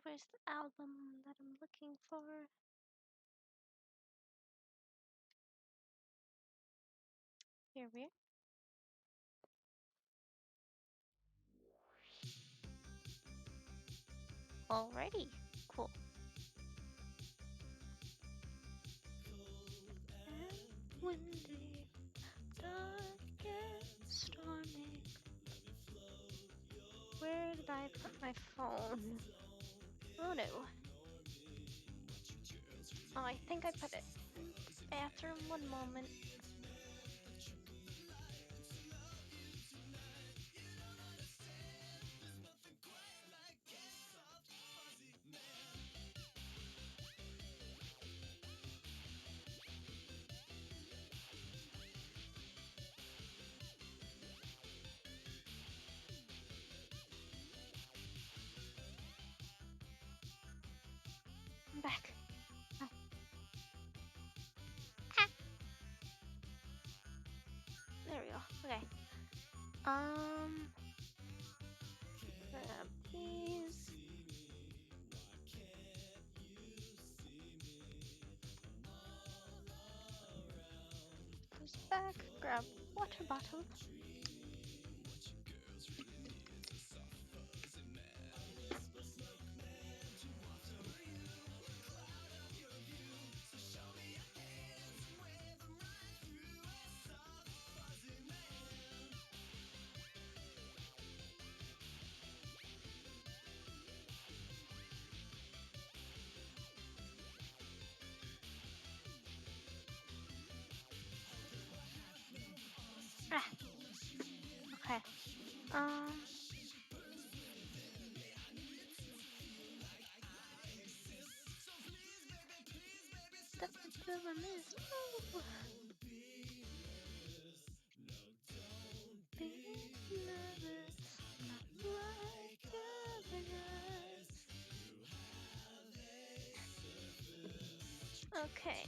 Where's the album that I'm looking for? Here we are. Alrighty, cool. And windy, dark and stormy. Where did I put my phone? Oh no. Oh, I think I put it in the bathroom. One moment. I'm back. Ah. Ah. There we go. Okay. Grab these. Goes back. Grab water bottle. Ah. Okay. Step into the mist. Ooh. Be nervous, not like other guys. Okay.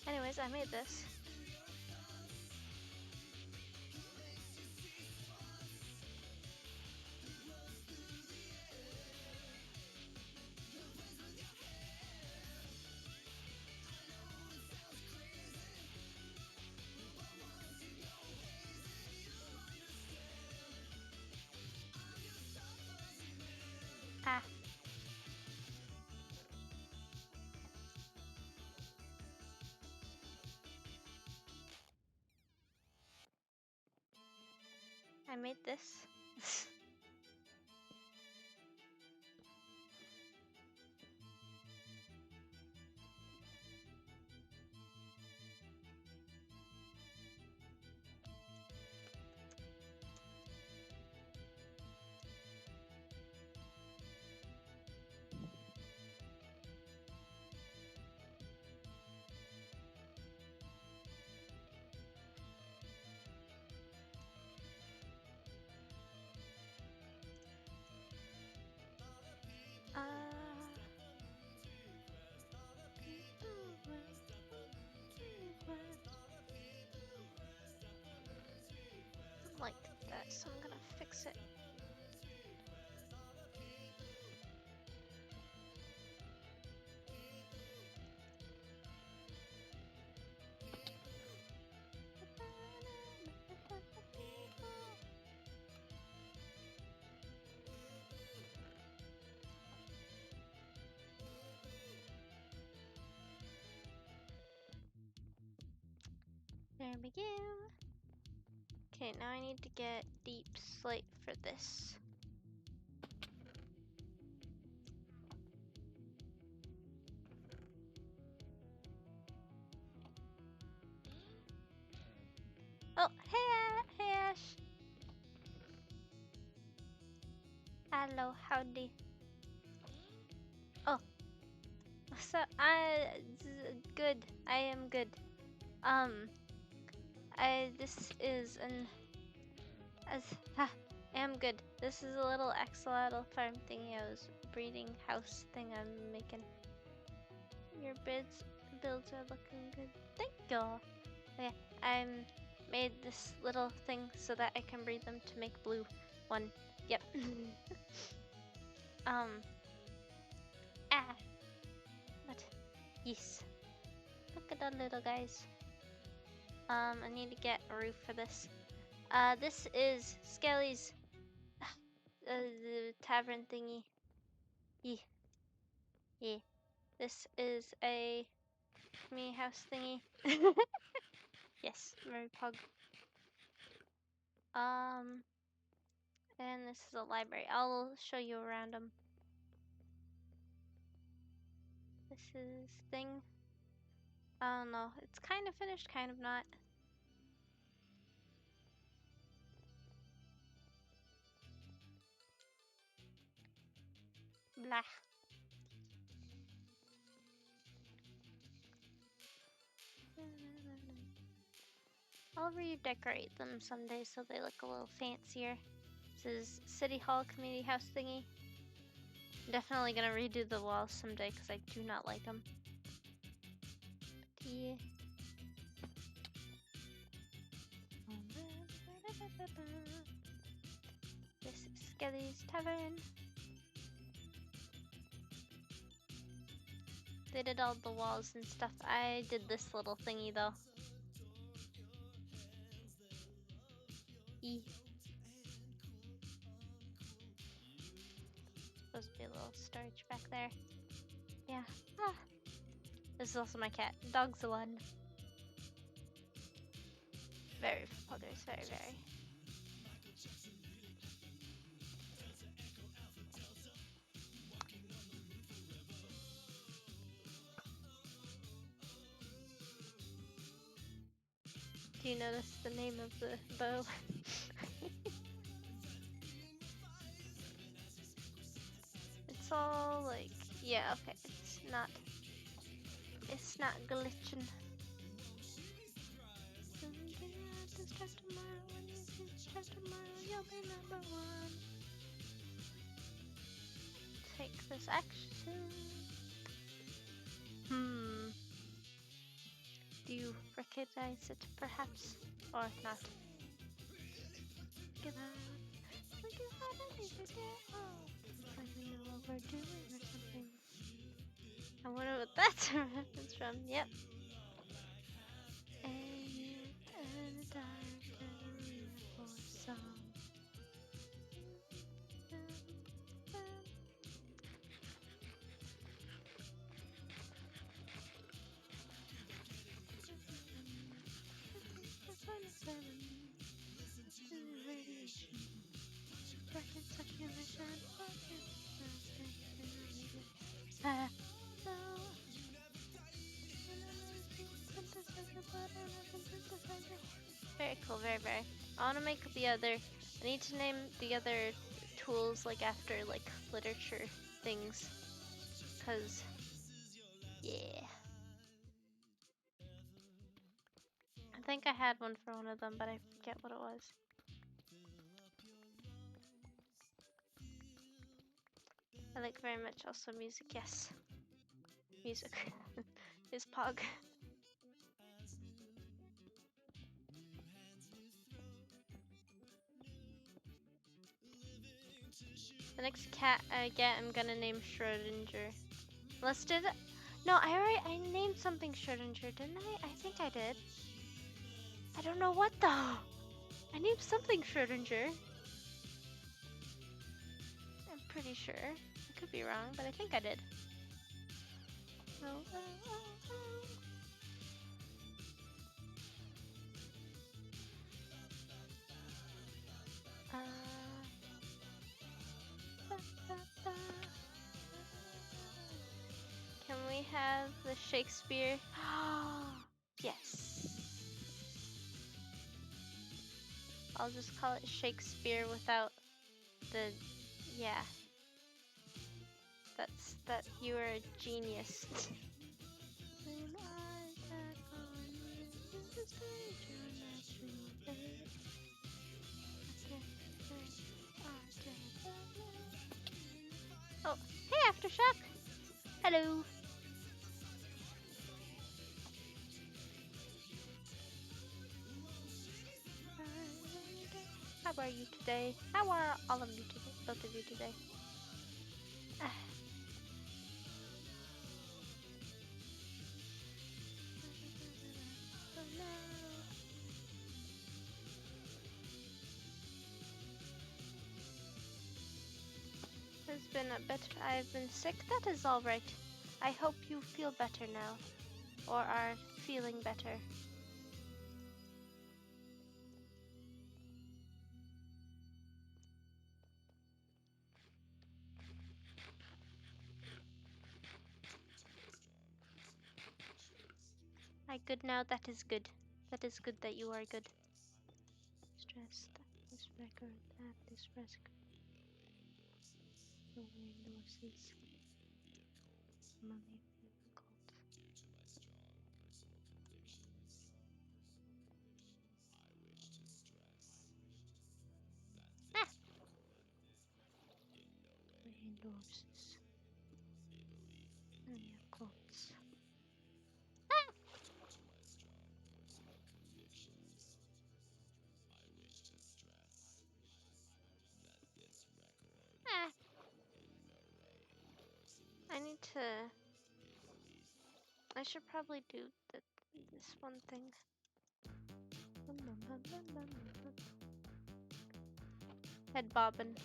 Anyways, I made this. Ah. I made this. Like that, so I'm gonna fix it. There we go. Okay, now I need to get deep slate for this. Oh, hey Ash. Hello, howdy. Oh, so good. I am good. This is an I am good. This is a little axolotl farm thingy. I was breeding house thing I'm making. Your builds are looking good. Thank you. Okay, I made this little thing so that I can breed them to make blue one. Yep. Ah. But yes. Look at the little guys. I need to get a roof for this. This is Skelly's the tavern thingy. Yeah. Yeah. This is a me house thingy. Yes, very pug. And this is a library. I'll show you around them. This is thing. I don't know. It's kind of finished, kind of not. Blah. I'll redecorate them someday so they look a little fancier. This is City Hall Community House thingy. I'm definitely gonna redo the walls someday because I do not like them. Yeah. This is Skelly's Tavern. They did all the walls and stuff. I did this little thingy though. E. Supposed to be a little storage back there. Yeah. Ah. This is also my cat. Dog's the one. Very others, very. Do you notice the name of the bow? It's all like, yeah, okay. It's not glitching. You'll be number one. Take this action. Do you recognize it, perhaps? Or not? Give out. Like you had anything to get off. Like we know what we're doing or something. I wonder what that's a reference from. Yep. And a dark for some. Very cool, very. I want to make the other. I need to name the other tools like after like literature things, cause yeah. I think I had one for one of them, but I forget what it was. I like very much also music, yes. Music is pog. The next cat I get, I'm gonna name Schrodinger. Unless did it? No, I named something Schrodinger, didn't I? I think I did. I don't know what though. I named something Schrodinger. I'm pretty sure. I could be wrong, but I think I did. Can we have the Shakespeare? Yes. I'll just call it Shakespeare without the, yeah. That you are a genius. Oh, hey, Aftershock. Hello. How are you today? How are all of you today? Both of you today? Ah. It's been a bit. I've been sick. That is all right. I hope you feel better now, or are feeling better. I good now. That is good. That is good that you are good. Stress. That is record. That is record. The Windows money difficult. Ah. Windows difficult. Ah. Ah. I need to. I should probably do this one thing. Head bobbing.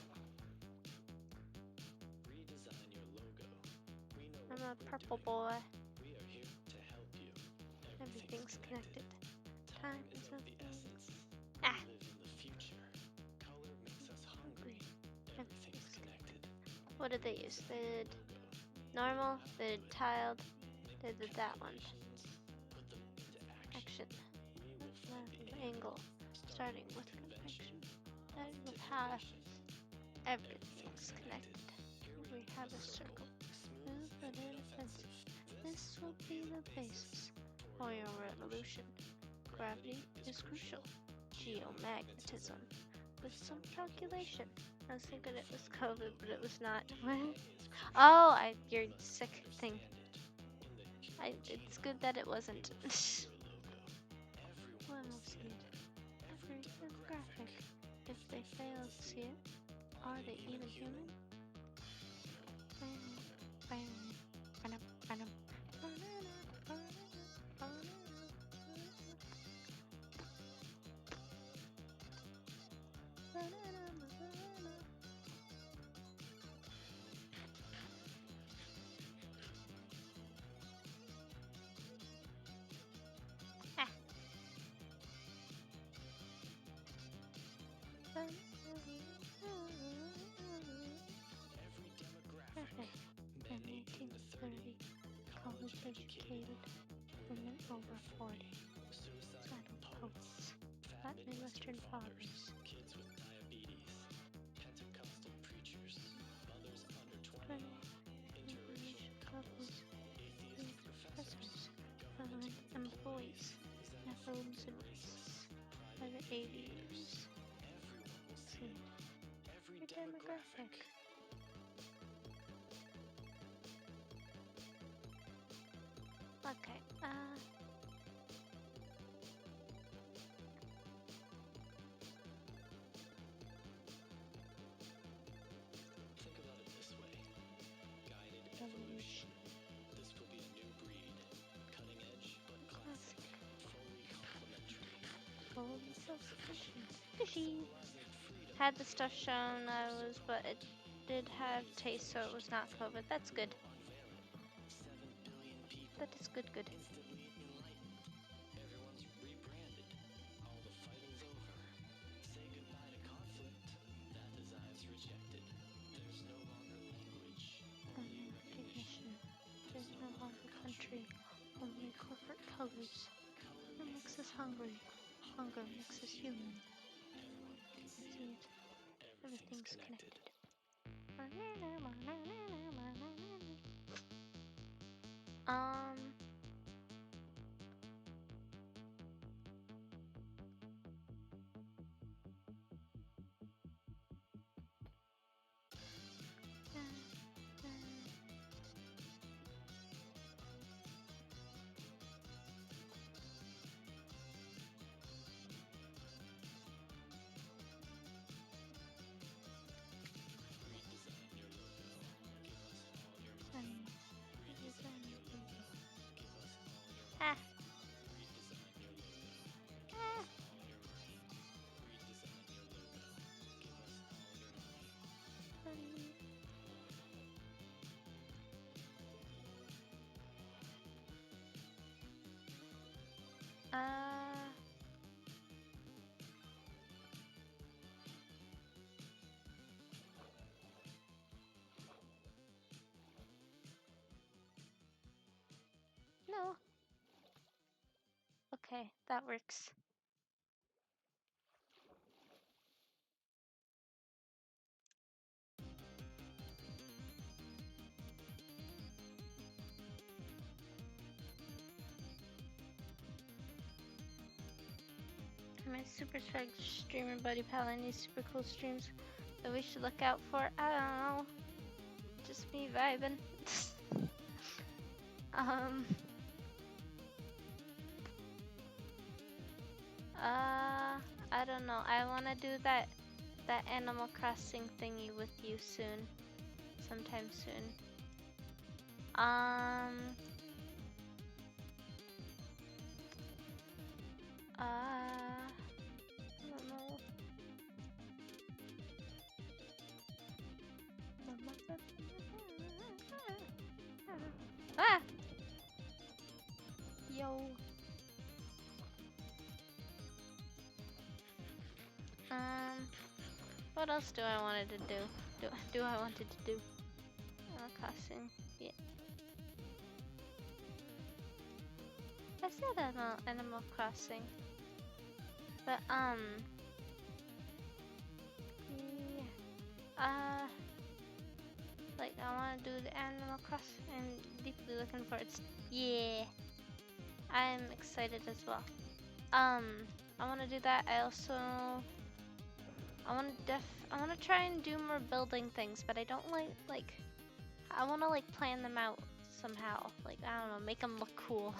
I'm a purple boy. Everything's connected. Time is of things. Ah. Everything's connected. What did they use? They did normal. They did tiled. They did that one. Action. Angle. Starting with connection. Starting with half. Everything's connected. We have a circle. Move and offensive. This will be the basis for your revolution. Gravity is crucial. Geomagnetism. With some calculation. I was thinking it was COVID, but it was not. Oh, your sick thing. It's good that it wasn't. One will see it. Every demographic. If they fail to see it, are they even human? In 1830, college-educated women over 40, suicidal poets, fat Midwestern fathers, kids with diabetes, Pentecostal preachers, mothers under 20, interracial couples, atheist professors, government employees, Nephilims and racists, private aviators. Everyone will see it. Every demographic. Okay, think about it this way. Guided evolution. This will be a new breed. Cutting edge, but classic. Fully complementary. Fully self-sufficient. Fishy. Had the stuff shown but it did have taste, so it was not COVID. That's good. That is good. Everyone's rebranded. All the fighting's over. Say goodbye to conflict. That design's rejected. There's no longer language. Only recognition. There's no longer country. Only corporate colors. Hunger makes us hungry. Hunger makes us human. Everyone can see it. Everything's connected. Okay, that works. My super swag streamer buddy pal, any super cool streams that we should look out for? I don't know. Just me vibing. um. I don't know. I wanna do that Animal Crossing thingy with you soon. Sometime soon. I don't know. Ah! Yo. What else do I wanted to do? Do I wanted to do? Animal Crossing. Yeah. I said Animal Crossing. But yeah. Like I want to do the Animal Crossing. I'm deeply looking forward to. Yeah. I'm excited as well. I want to do that. I also I want to try and do more building things, but I don't like I want to like plan them out somehow. Like I don't know, make them look cool.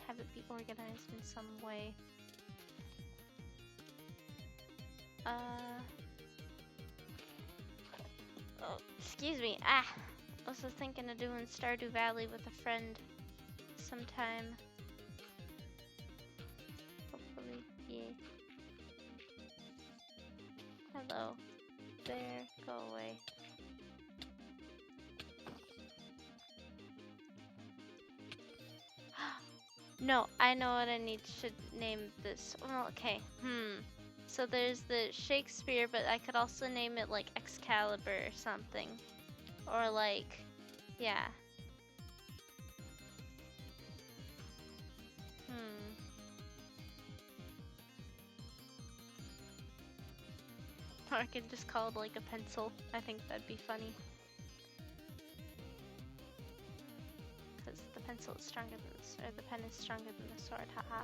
Have it be organized in some way. Oh, excuse me. I was thinking of doing Stardew Valley with a friend sometime. Hopefully, yeah. Hello. There. Go away. No, I know what I should name this. Well, okay. So there's the Shakespeare, but I could also name it like Excalibur or something. Or like, yeah. Or I could just call it like a pencil. I think that'd be funny. Because the pencil is stronger than the pen is stronger than the sword, haha.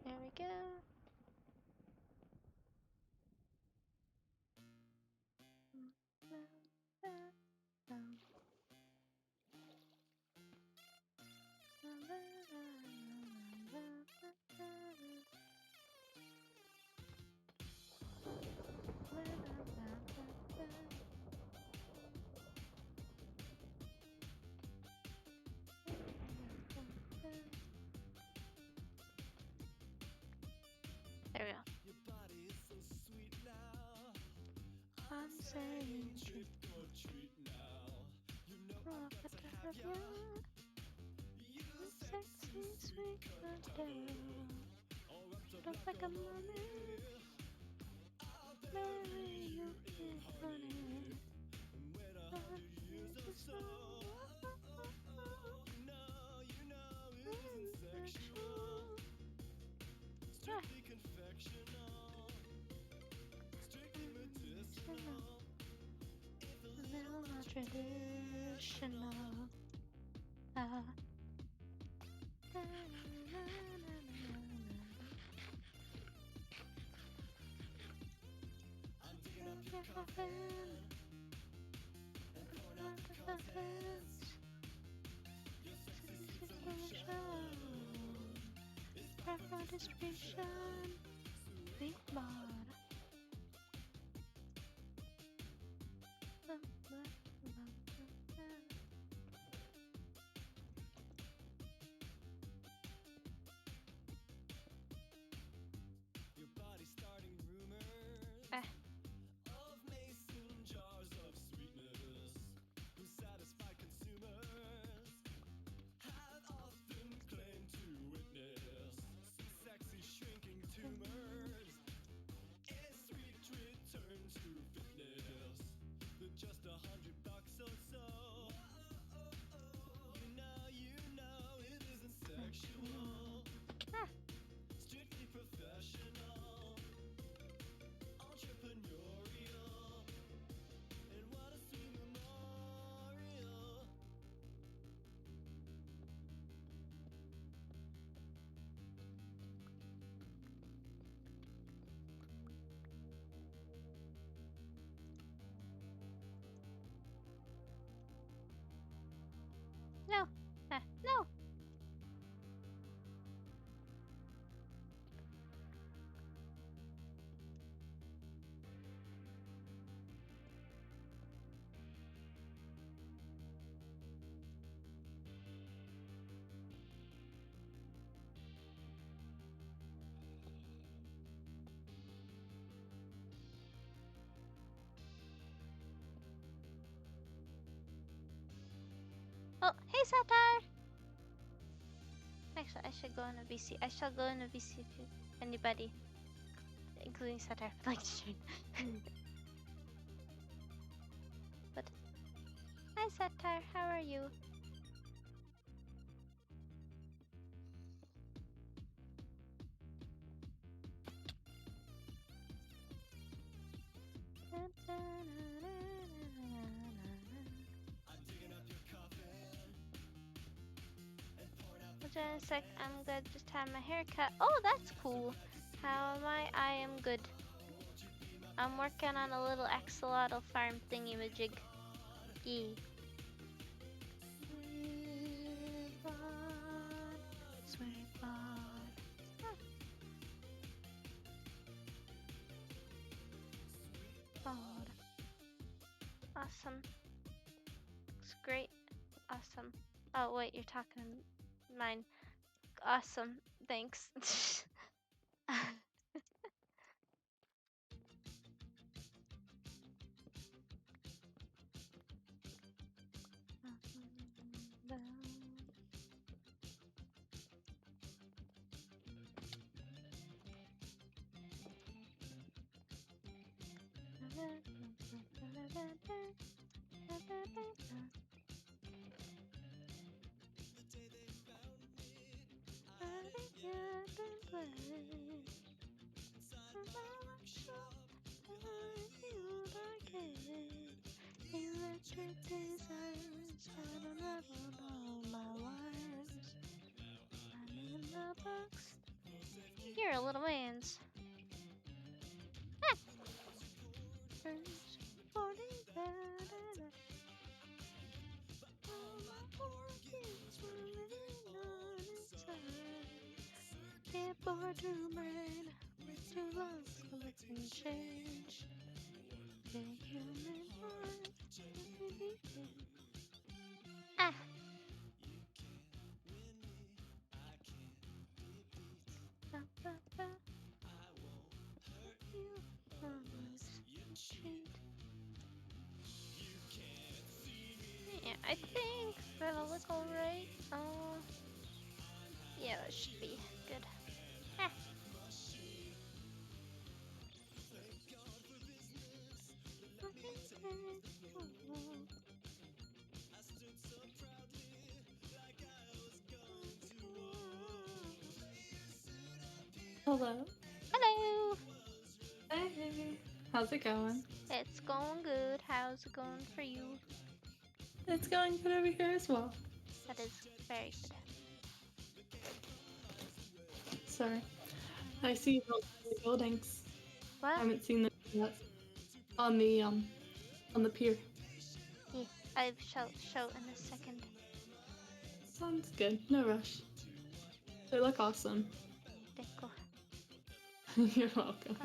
There we go. There we go. I'm saying treat or treat now. You know I gotta have you. Sexy, sweet Adele. Look like a mommy. Marry you, honey. Strictly confectional, strictly medicinal. Now not traditional. Distribution. Big mod. Your body starting rumors Ah. of mason jars of sweetness who satisfy consumers have often claimed to witness sexy shrinking tumors. A sweet return to fitness for just $100 or so. You know it isn't sexual, Ah. strictly professional, entrepreneurial, and what a sweet memorial. No. Ah. No. Oh, hey, Satire! Actually, I should go in a VC. I shall go in a VC if anybody, including Satire, would like to join. But, hi, Satire, how are you? I'm digging up your coffin and pouring out the Just a sec, I'm good. Just had my hair cut. Oh, that's cool. How am I? I am good. I'm working on a little axolotl farm thingy-majig. Yee. Sweet bud. Bud. Awesome. Looks great. Awesome. Oh, wait, you're talking mine. Awesome. Thanks. Electric desires, I don't have all my wires. I'm in the box. You're a little man's. Ah. All my organs were living on inside. Get bored to brain with two lungs collecting change. The human heart ah. You promise cheat. Yeah, I think that'll look alright. Yeah, that should be good. Ah. Hello. Hello! Hey. How's it going? It's going good. How's it going for you? It's going good over here as well. That is very good. Sorry. I see you built the buildings. I What? haven't seen them yet. on the pier. Yeah, I shall show in a second. Sounds good. No rush. They look awesome. Deco. You're welcome.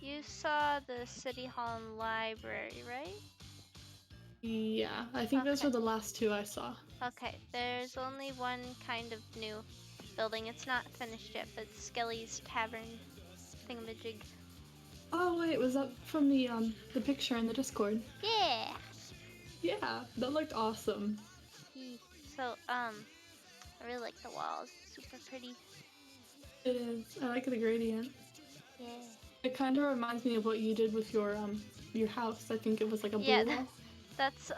You saw the City Hall and Library, right? Yeah, I think those Okay. were the last two I saw. Okay, there's only one kind of new building. It's not finished yet, but Skelly's Tavern thingamajig. Oh wait, was that from the picture in the Discord? Yeah! Yeah, that looked awesome. So, I really like the walls. Super pretty. It is. I like the gradient. Yeah. It kind of reminds me of what you did with your house. I think it was like a blue wall. That's,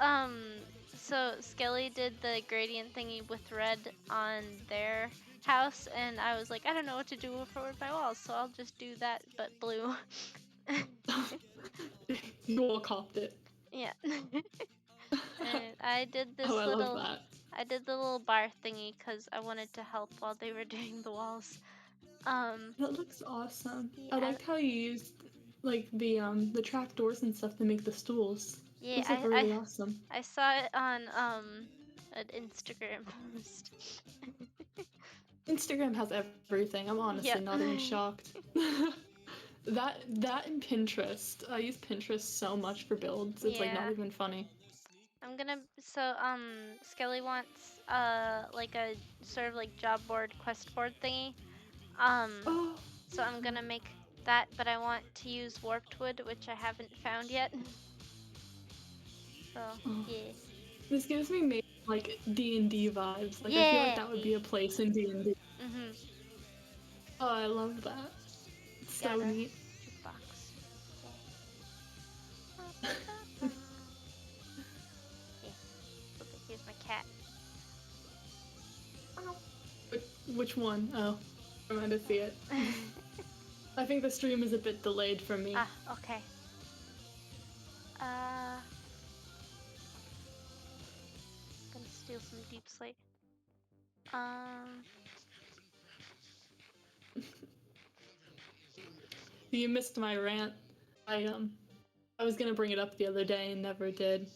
so Skelly did the gradient thingy with red on their house, and I was like, I don't know what to do for my walls, so I'll just do that, but blue. You all copped it. Yeah. And I did this Oh, I love that. I did the little bar thingy because I wanted to help while they were doing the walls. That looks awesome. Yeah, I liked how you used like the trap doors and stuff to make the stools. yeah, Those look really awesome. I saw it on an Instagram post. Instagram has everything. I'm honestly Yep. not even shocked. that and Pinterest. I use Pinterest so much for builds. It's like not even funny. I'm gonna Skelly wants like a sort of like job board, quest board thingy. Oh, So I'm gonna make that, but I want to use warped wood, which I haven't found yet. So yeah. this gives me maybe like D&D vibes. Like I feel Yeah. like that would be a place in D&D. Mhm. Oh, I love that. It's so Got a neat. jukebox. Yeah. Look, here's my cat. Which one? Oh, I'm going to see it. I think the stream is a bit delayed for me. Ah, okay. Gonna steal some deep slate. You missed my rant. I was gonna bring it up the other day and never did.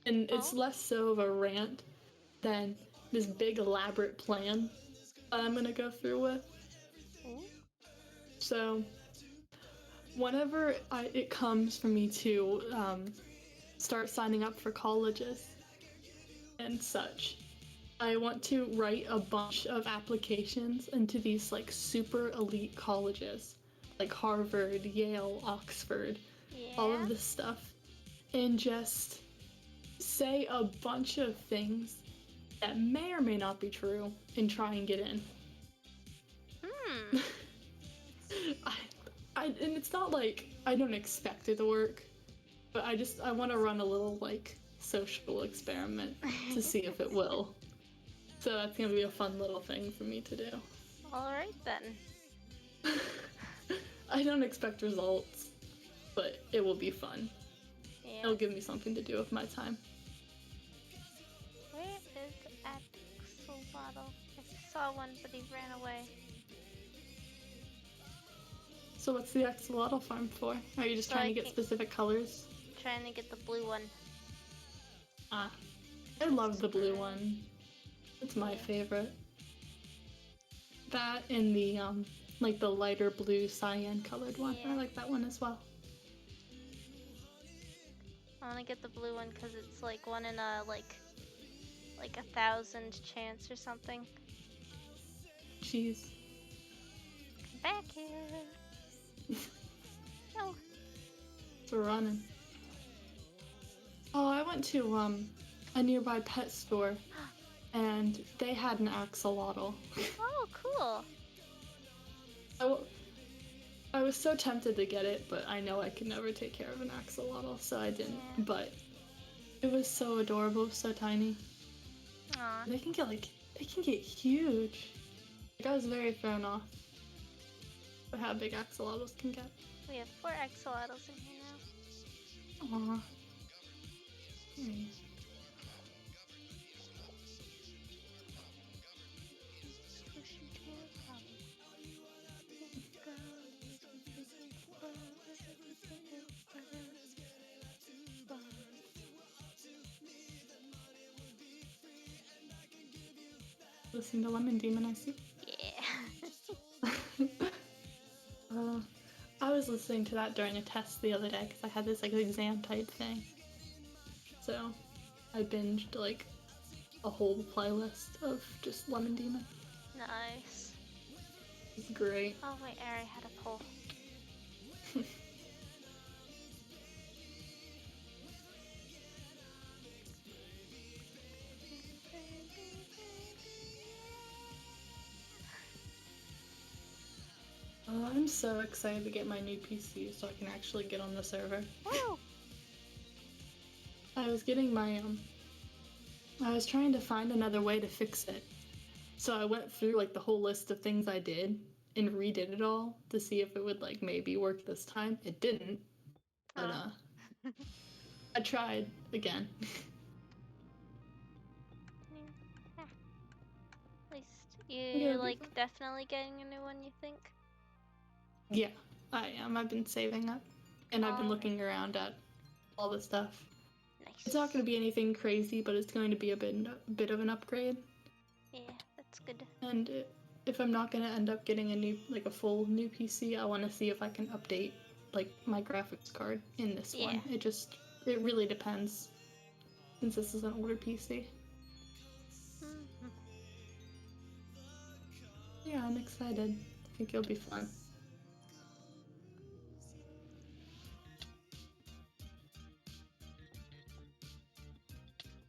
And it's less so of a rant than this big elaborate plan that I'm gonna go through with. Ooh. So, whenever it comes for me to start signing up for colleges and such, I want to write a bunch of applications into these like super elite colleges, like Harvard, Yale, Oxford, all of this stuff, and just say a bunch of things that may or may not be true and try and get in. And it's not like I don't expect it to work, but I want to run a little like social experiment to see if it will. So that's gonna be a fun little thing for me to do. Alright then. I don't expect results, but it will be fun. Yeah. It'll give me something to do with my time. Where is Axolotl? I saw one, but he ran away. So what's the axolotl farm for? Are you just trying to get specific colors? Trying to get the blue one. Ah, I love the blue one. It's my favorite. That and the like the lighter blue cyan colored one. I like that one as well. I want to get the blue one because it's like one in a like 1,000 chance or something. Jeez. Come back here. No. We're running. Oh, I went to a nearby pet store, and they had an axolotl. Oh, cool. I was so tempted to get it, but I know I could never take care of an axolotl, so I didn't. Yeah. But it was so adorable, so tiny. Aww. They can get huge. Like, I was very thrown off by how big axolotls can get. We have 4 axolotls in here now. Aww. Listen to Lemon Demon, I see. Yeah. I was listening to that during a test the other day because I had this like exam type thing. So I binged like a whole playlist of just Lemon Demon. Nice. It's great. Oh wait, I already had a poll. I'm so excited to get my new PC so I can actually get on the server. Woo! I was getting my I was trying to find another way to fix it. So I went through like the whole list of things I did and redid it all to see if it would like maybe work this time. It didn't. But I tried again. At least you're like definitely getting a new one, you think? Yeah, I am. I've been saving up. And I've been looking around at all the stuff. Nice. It's not going to be anything crazy, but it's going to be a bit of an upgrade. Yeah, that's good. And if I'm not going to end up getting a full new PC, I want to see if I can update like my graphics card in this one. It really depends, since this is an older PC. Mm-hmm. Yeah, I'm excited. I think it'll be fun.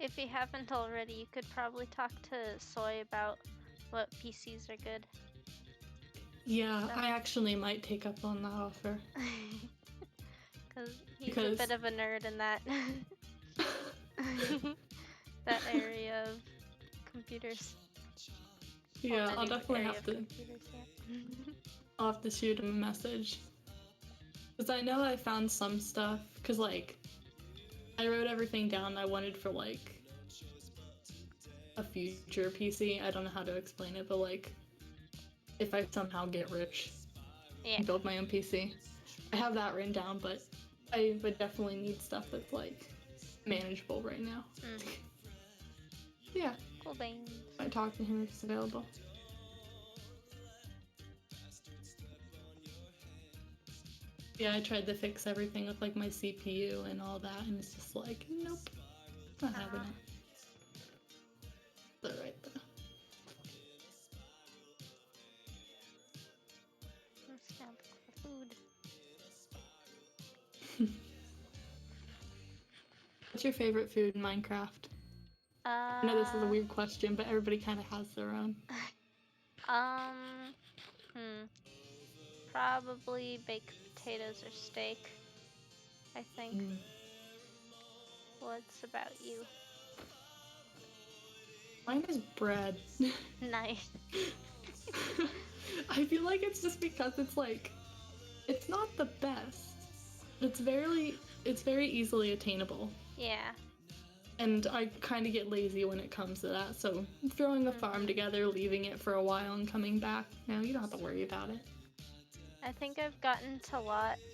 If you haven't already, you could probably talk to Soy about what PCs are good. Yeah, I actually might take up on that offer. He's a bit of a nerd in that that area of computers. Yeah, I'll definitely have to. I'll have to shoot him a message. Because I know I found some stuff. Because like, I wrote everything down I wanted for like a future PC. I don't know how to explain it, but like, if I somehow get rich and build my own PC, I have that written down. But I would definitely need stuff that's like manageable right now. Yeah. Cool beans. I talk to him if it's available. Yeah, I tried to fix everything with like my CPU and all that, and it's just like, nope, not having it. It's alright though. Let's now look for food. What's your favorite food in Minecraft? I know this is a weird question, but everybody kind of has their own. Probably baked potatoes or steak, I think. What's about you? Mine is bread. Nice. I feel like it's just because it's like, it's not the best. It's very easily attainable. Yeah. And I kind of get lazy when it comes to that, so throwing a farm together, leaving it for a while, and coming back, no, you don't have to worry about it. I think I've gotten to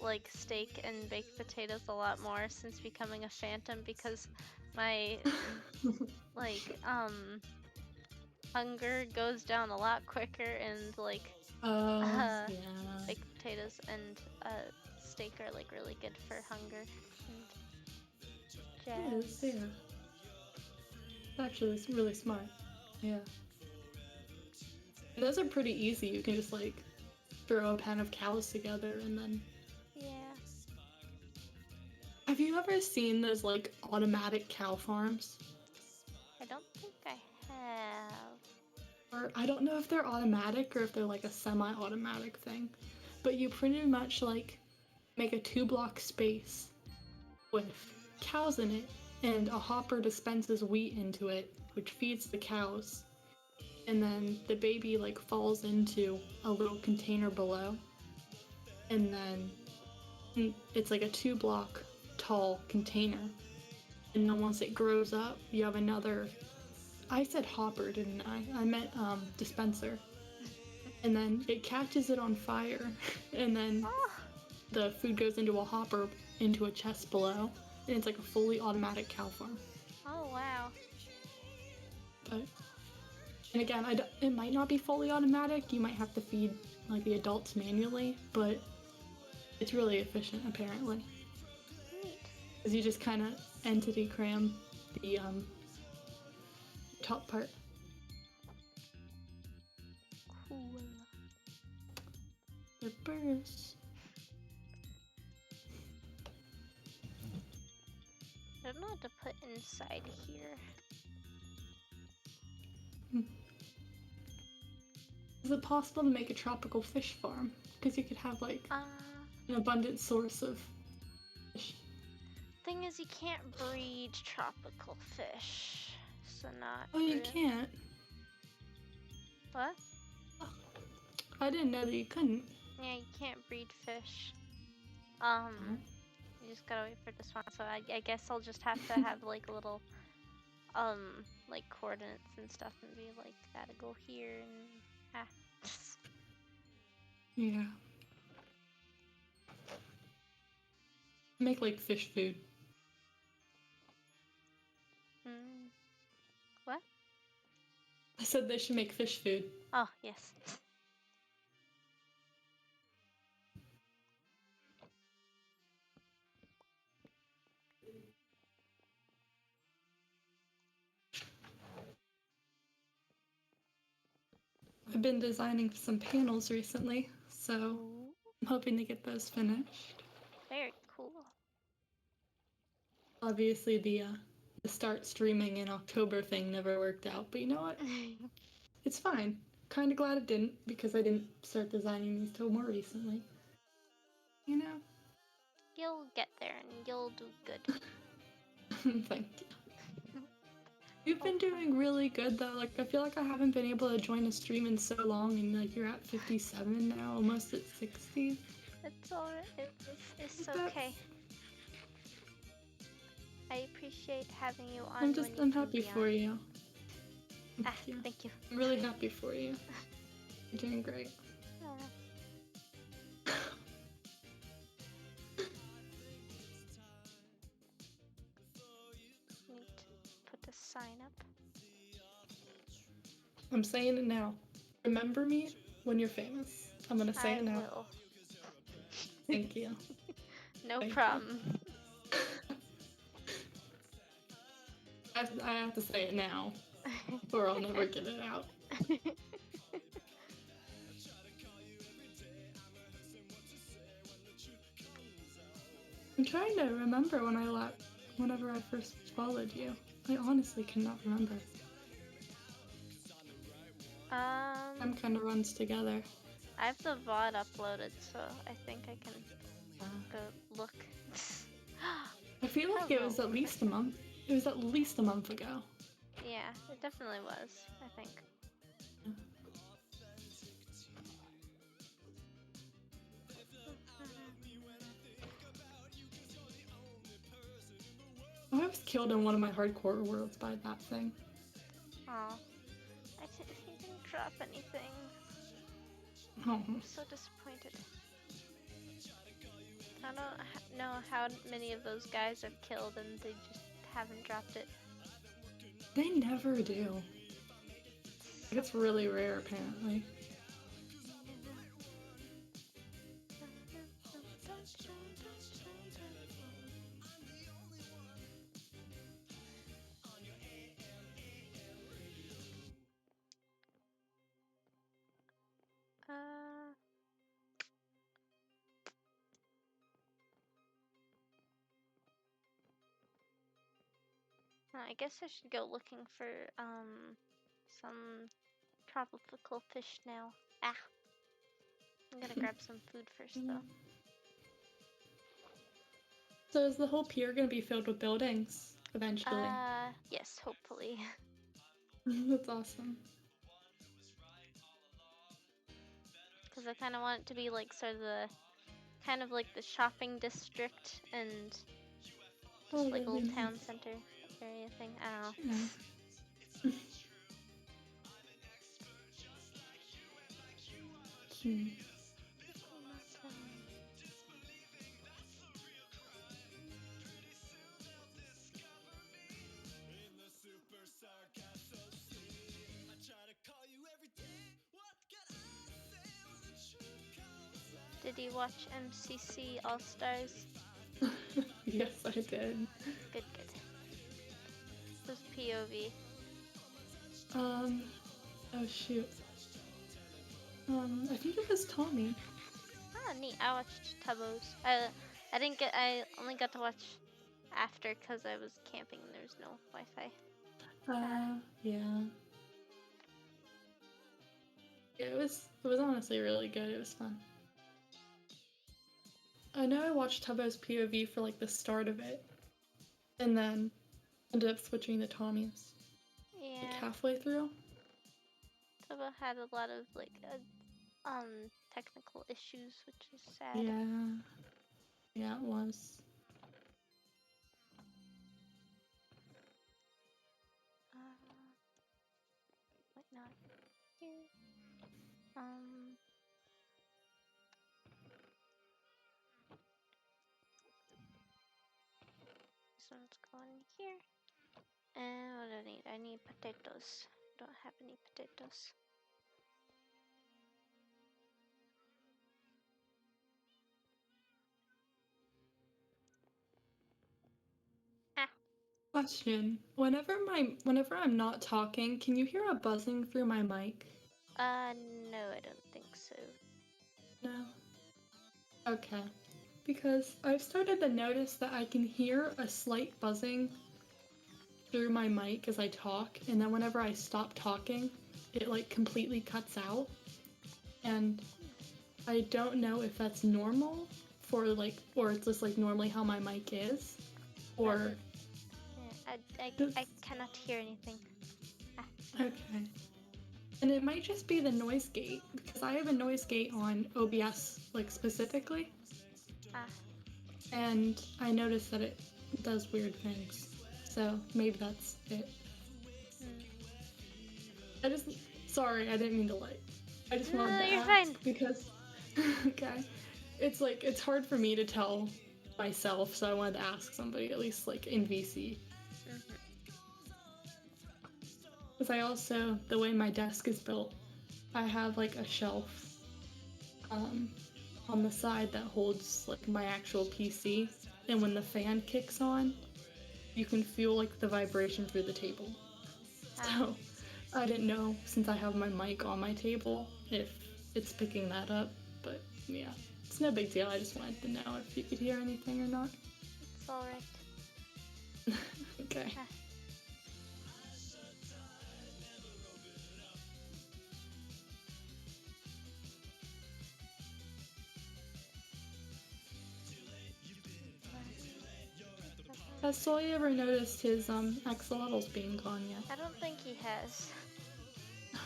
like steak and baked potatoes a lot more since becoming a phantom because my hunger goes down a lot quicker and like baked potatoes and steak are like really good for hunger and jazz. Yeah. Actually, it's really smart. Yeah. And those are pretty easy. You can just like throw a pen of cows together and then. Yeah. Have you ever seen those like automatic cow farms? I don't think I have. Or I don't know if they're automatic or if they're like a semi-automatic thing, but you pretty much like make a 2-block space with cows in it, and a hopper dispenses wheat into it, which feeds the cows, and then the baby like falls into a little container below, and then it's like a 2-block tall container, and then once it grows up, you have another. I said hopper, didn't I? I meant dispenser. And then it catches it on fire, and then the food goes into a hopper into a chest below, and it's like a fully automatic cow farm. Oh wow. But And again, it might not be fully automatic. You might have to feed like the adults manually, but it's really efficient apparently. Neat. Because you just kind of entity cram the top part. Cool. The burst. I don't know what to put inside here. Is it possible to make a tropical fish farm? Because you could have like an abundant source of fish. Thing is, you can't breed tropical fish, so not. Oh, you really. can't. What? I didn't know that you couldn't. Yeah, you can't breed fish. You just gotta wait for this one. So I guess I'll just have to have like a little, like coordinates and stuff, and be like, gotta go here and Yeah. Make like fish food. What? I said they should make fish food. Oh, yes. I've been designing some panels recently, so Ooh, I'm hoping to get those finished. very cool. Obviously, the start streaming in October thing never worked out, but you know what? It's fine. Kind of glad it didn't, because I didn't start designing these till more recently. You know? You'll get there and you'll do good. Thank you. You've been doing really good though. Like I feel like I haven't been able to join a stream in so long, and like you're at 57 now, almost at 60. It's alright. It's okay. I appreciate having you on. I'm happy for you. Thank you. I'm really happy for you. You're doing great. Need to put a sign up. I'm saying it now. Remember me when you're famous. I'm gonna say it now. Will. Thank you. No Thank problem. I have to say it now, or I'll never get it out. I'm trying to remember whenever I first followed you. I honestly cannot remember. Time kind of runs together. I have the VOD uploaded, so I think I can go look. I feel like it was at least a month. It was at least a month ago. Yeah, it definitely was, I think. I was killed in one of my hardcore worlds by that thing. Oh, he didn't drop anything. Oh. I'm so disappointed. I don't know how many of those guys I've killed and they just haven't dropped it. They never do. It's really rare, apparently. I guess I should go looking for some tropical fish now. I'm gonna grab some food first though. So is the whole pier gonna be filled with buildings eventually? Yes, hopefully. That's awesome. Because I kind of want it to be like sort of the shopping district and just like a little town center area thing. I don't know. Did you watch MCC All Stars? Yes, I did. Good, good. Who's POV? Oh shoot. I think it was Tommy. Ah, neat. I watched Tubbo's. I only got to watch after because I was camping and there was no Wi-Fi. Yeah. Yeah, it was honestly really good. It was fun. I know I watched Tubbo's POV for like the start of it, and then ended up switching to Tommy's like Yeah, halfway through. Tubbo had a lot of like technical issues, which is sad. Yeah, it was. Wait, not here. This one's going here. And what do I need? I need potatoes. Don't have any potatoes. Ah. Question: whenever I'm not talking, can you hear a buzzing through my mic? No, I don't think so. No. Okay. Because I've started to notice that I can hear a slight buzzing through my mic as I talk, and then whenever I stop talking, it like completely cuts out. And I don't know if that's normal for like, or it's just like normally how my mic is, or. Yeah, I cannot hear anything. Ah. Okay. And it might just be the noise gate, because I have a noise gate on OBS, like specifically. Ah. And I noticed that it does weird things. So maybe that's it. Sorry, I didn't mean to like. I just wanted to you're ask fine. because, okay, it's like it's hard for me to tell myself, so I wanted to ask somebody at least like in VC. Because I also, the way my desk is built, I have like a shelf on the side that holds like my actual PC, and when the fan kicks on, you can feel like the vibration through the table. So I didn't know, since I have my mic on my table, if it's picking that up, but yeah, it's no big deal. I just wanted to know if you could hear anything or not. It's alright. Okay. Has Sully ever noticed his axolotls being gone yet? I don't think he has.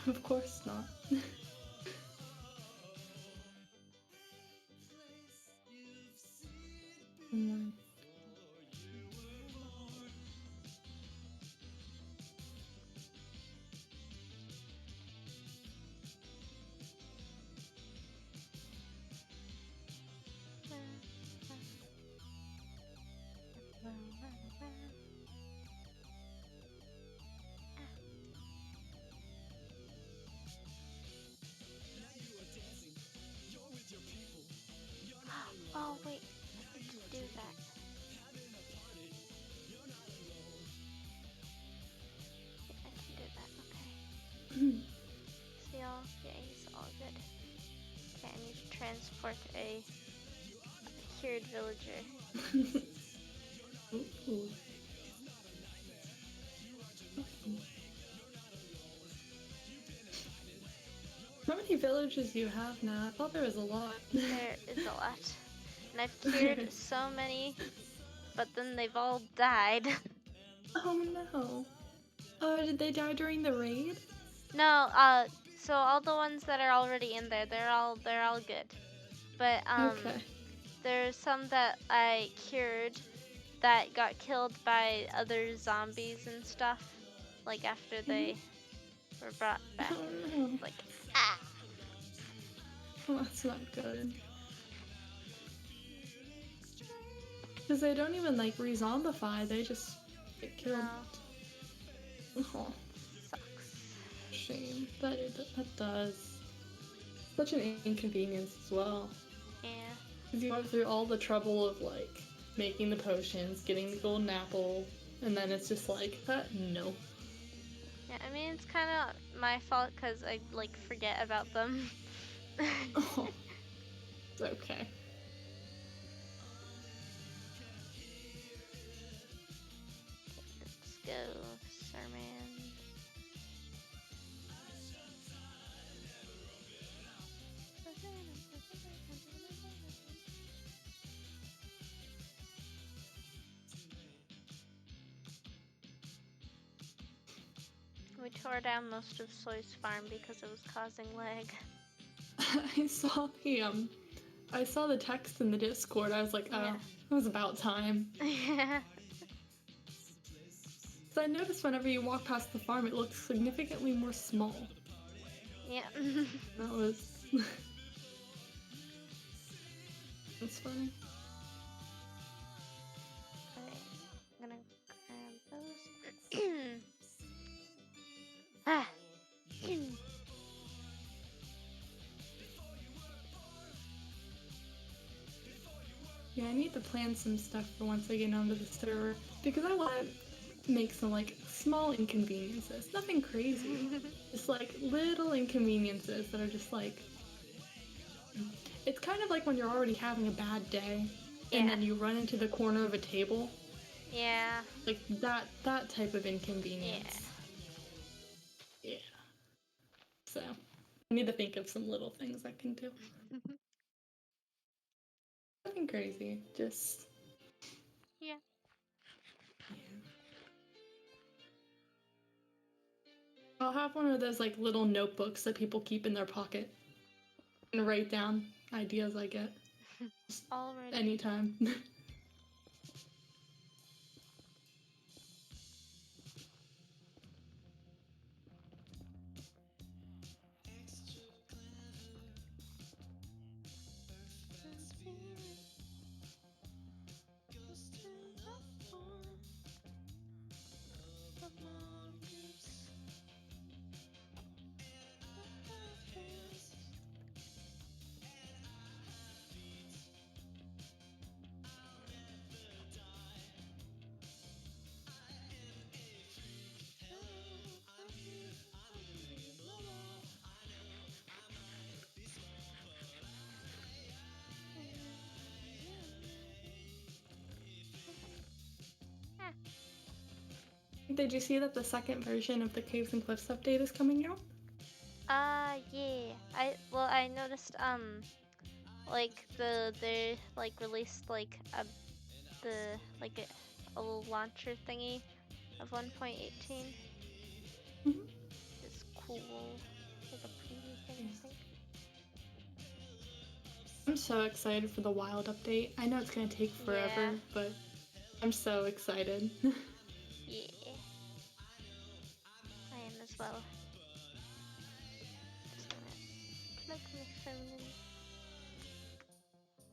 Of course not. Oh wait, I need to do that. Yeah, I can do that. Okay. See all? Yeah, he's all good. Okay, I need to transport a cured villager. Ooh. How many villages do you have now? I thought there was a lot. There is a lot. And I've cured so many, but then they've all died. Oh no. Oh, did they die during the raid? No, so all the ones that are already in there, they're all good. But Okay. there's some that I cured that got killed by other zombies and stuff. Like after they were brought back. Oh no. Like, ah! Well, that's not good. Because they don't even like re-zombify, they just get killed. No. Oh, Sucks. shame. That does. Such an inconvenience as well. Yeah. Because you go through all the trouble of like making the potions, getting the golden apple, and then it's just like, no. Yeah, I mean, it's kind of my fault because I like forget about them. Oh, it's okay. Let's go, Sir Man. We tore down most of Soy's farm because it was causing lag. I saw the text in the Discord. I was like, oh, Yeah. it was about time. Yeah. So I noticed whenever you walk past the farm, it looks significantly more small. Yeah. That was... That's funny. Alright, I'm gonna grab those. Ah. Yeah, I need to plan some stuff for once I get onto the server because I want to make some like small inconveniences. Nothing crazy. Just like little inconveniences that are just like it's kind of like when you're already having a bad day and then you run into the corner of a table. Yeah. Like that type of inconvenience. Yeah. So I need to think of some little things I can do. Nothing crazy. Just Yeah. I'll have one of those like little notebooks that people keep in their pocket and write down ideas I get. Already. Anytime. Did you see that the second version of the Caves and Cliffs update is coming out? Yeah. I noticed like they like released like a little launcher thingy of 1.18. Mm-hmm. It's cool. Like a preview thing, I think. I'm so excited for the Wild update. I know it's gonna take forever, but I'm so excited. Yeah. I am as well. Just gonna plug my phone in.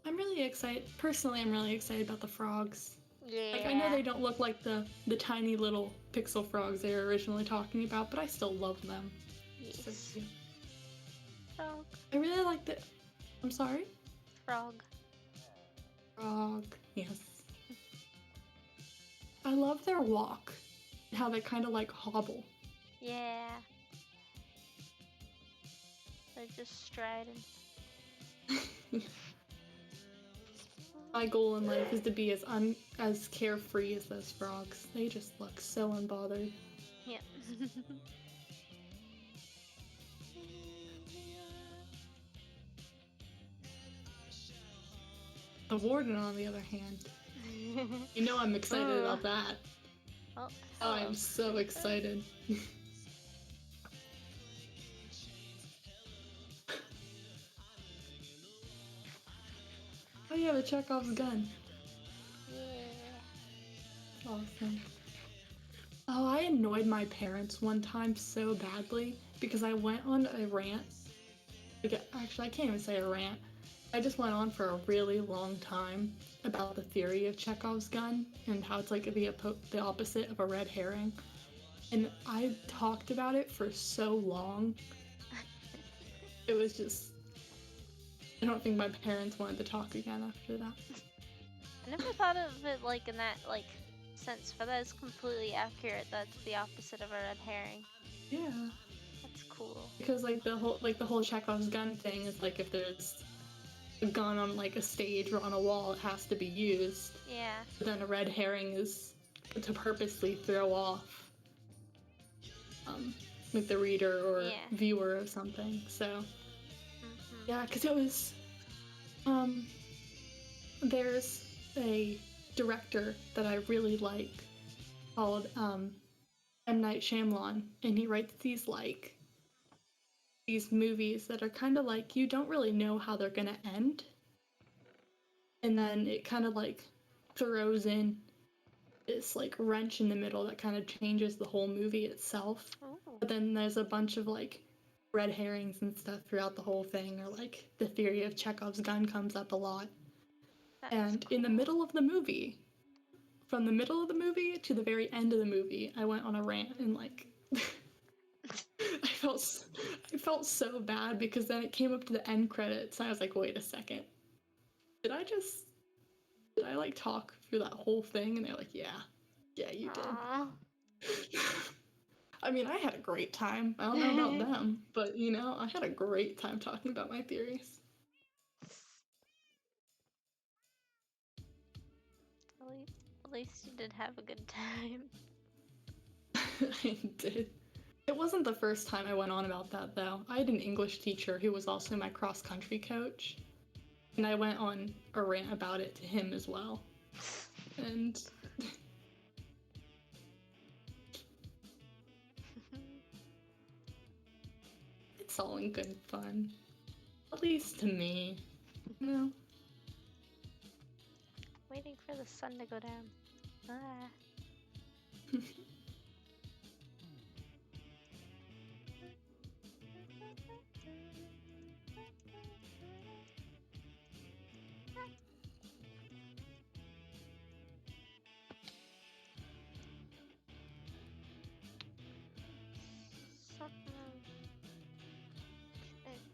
I'm really excited. Personally, I'm really excited about the frogs. Yeah. Like, I know they don't look like the tiny little pixel frogs they were originally talking about, but I still love them. Yes. So cute. Frog. I really like the... I'm sorry? Frog. Frog. Yes. I love their walk. How they kind of like hobble. Yeah. They're just striding. My goal in life is to be as carefree as those frogs. They just look so unbothered. Yeah. The warden, on the other hand, you know I'm excited about that. Oh, Oh, I'm so excited. Oh yeah, the Chekhov's gun. Yeah. Awesome. Oh, I annoyed my parents one time so badly because I went on a rant. Actually, I can't even say a rant. I just went on for a really long time about the theory of Chekhov's gun and how it's like the opposite of a red herring. And I talked about it for so long. It was just... I don't think my parents wanted to talk again after that. I never thought of it like in that like sense, but that is completely accurate. That's the opposite of a red herring. Yeah. That's cool. Because like the whole Chekhov's gun thing is like if there's a gun on like a stage or on a wall, it has to be used. Yeah. But then a red herring is to purposely throw off like the reader or viewer of something. So yeah, because it was there's a director that I really like called M. Night Shyamalan, and he writes these movies that are kind of like you don't really know how they're gonna end, and then it kind of like throws in this like wrench in the middle that kind of changes the whole movie itself. Ooh. But then there's a bunch of like red herrings and stuff throughout the whole thing, or like the theory of Chekhov's gun comes up a lot. That's and cool. in the middle of the movie, from the middle of the movie to the very end of the movie, I went on a rant and like I felt so bad because then it came up to the end credits and I was like, wait a second. Did I like talk through that whole thing? And they're like, yeah, you Aww. did. I mean, I had a great time. I don't know about them, but you know, I had a great time talking about my theories. At least you did have a good time. I did. It wasn't the first time I went on about that, though. I had an English teacher who was also my cross-country coach, and I went on a rant about it to him as well. And it's all in good fun. At least to me. You know? Waiting for the sun to go down. Ah.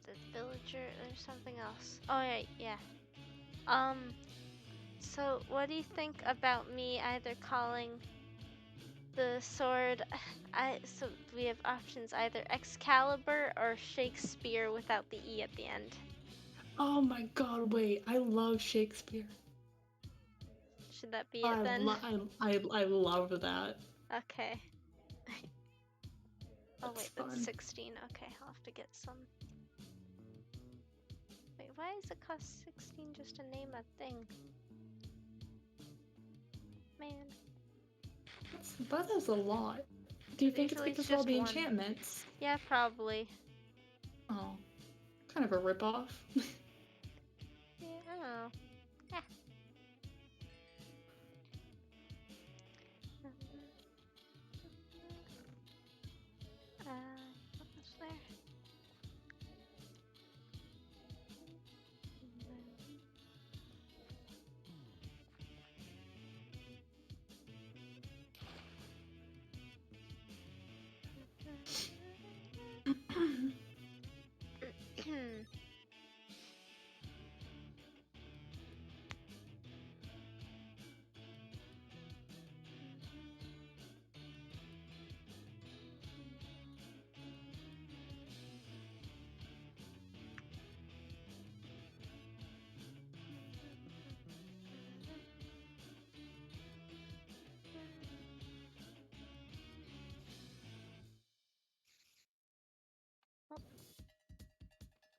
The villager, there's something else. Oh right, yeah. So what do you think about me either calling the sword so we have options, either Excalibur or Shakespeare without the E at the end. Oh my god, wait, I love Shakespeare. Should that be it then? I love that. Okay. Oh wait, fun. that's 16. Okay, I'll have to get some. Wait, why does it cost 16 just to name a thing? Man. That is a lot. Do you think it's Usually because it's of all just the one. enchantments? Yeah, probably. Oh, kind of a ripoff. Yeah, I don't know. Yeah. What was there?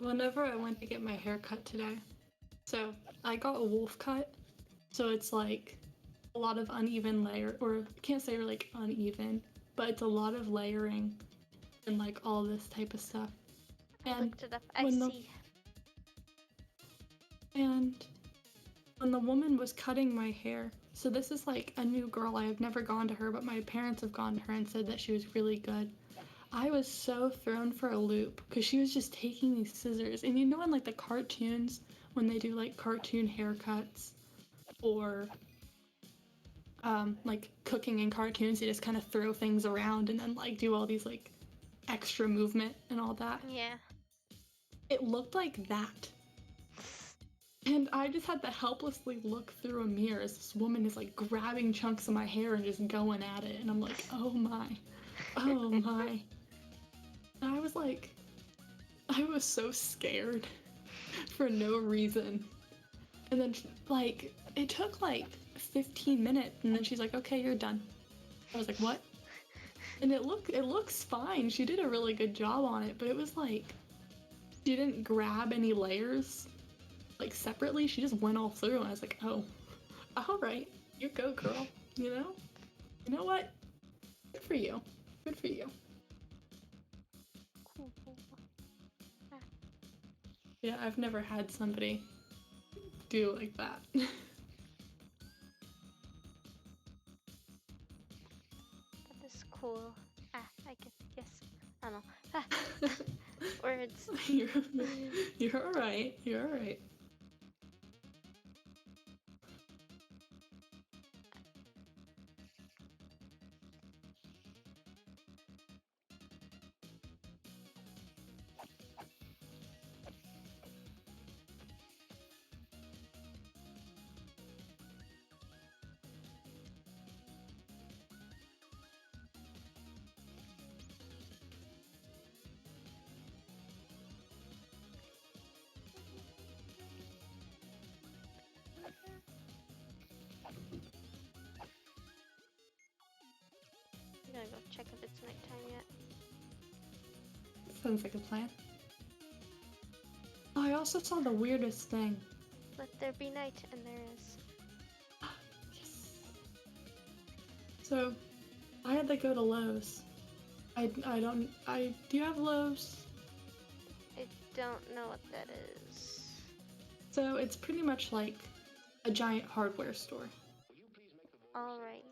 Whenever I went to get my hair cut today, so I got a wolf cut, so it's like a lot of uneven layer, or I can't say like uneven, but it's a lot of layering and like all this type of stuff. I looked it up. And when the woman was cutting my hair, so this is like a new girl, I have never gone to her, but my parents have gone to her and said that she was really good. I was so thrown for a loop because she was just taking these scissors, and you know in like the cartoons when they do like cartoon haircuts or like cooking in cartoons, they just kind of throw things around and then like do all these like extra movement and all that. Yeah. It looked like that. And I just had to helplessly look through a mirror as this woman is like grabbing chunks of my hair and just going at it. And I'm like, oh my, oh my. And I was like, I was so scared for no reason. And then, like, it took like 15 minutes, and then she's like, okay, you're done. I was like, what? And it looks fine. She did a really good job on it, but it was like, she didn't grab any layers, like, separately. She just went all through, and I was like, oh, all right, you go, girl. You know? You know what? Good for you. Good for you. Cool. Yeah, I've never had somebody do like that. That is cool. I guess. I don't know. Words. You're all right. You're all right. I'm gonna go check if it's nighttime yet. Sounds like a plan. Oh, I also saw the weirdest thing. Let there be night, and there is. Yes. So, I had to go to Lowe's. Do you have Lowe's? I don't know what that is. So, it's pretty much like a giant hardware store. Alrighty.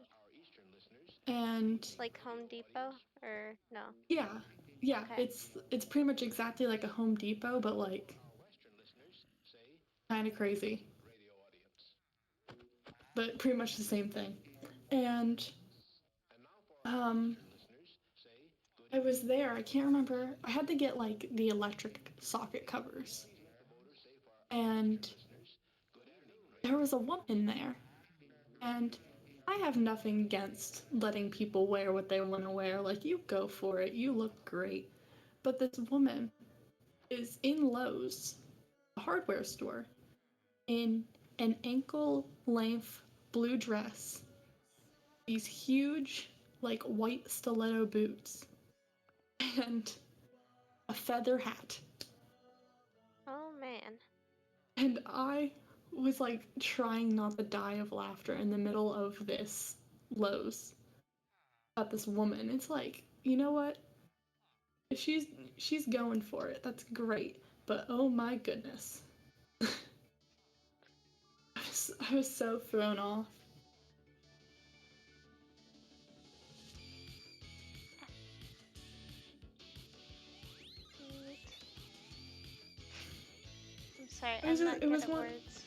And Like Home Depot? Or no? yeah, Okay. it's pretty much exactly like a Home Depot, but like kind of crazy. But pretty much the same thing. And I was there. I can't remember. I had to get like the electric socket covers. And there was a woman there. And I have nothing against letting people wear what they want to wear. Like, you go for it. You look great. But this woman is in Lowe's, a hardware store, in an ankle length blue dress, these huge, like, white stiletto boots, and a feather hat. Oh man. And I was like trying not to die of laughter in the middle of this Lowe's at this woman. It's like, you know what? If she's going for it. That's great. But oh my goodness. I was so thrown off. Neat. I'm sorry, It was I'm just, not it good was at one. words.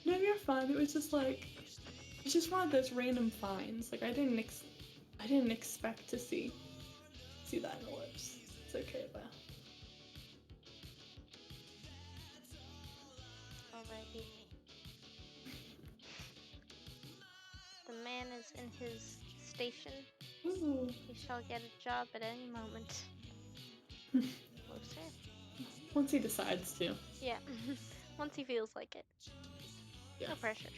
No, you're fine. It was just like it's just one of those random finds. Like I didn't expect to see that in the lips. It's okay though. Alrighty. The man is in his station. Ooh. He shall get a job at any moment. Closer? Once he decides to. Yeah. Once he feels like it. Yeah. No pressure.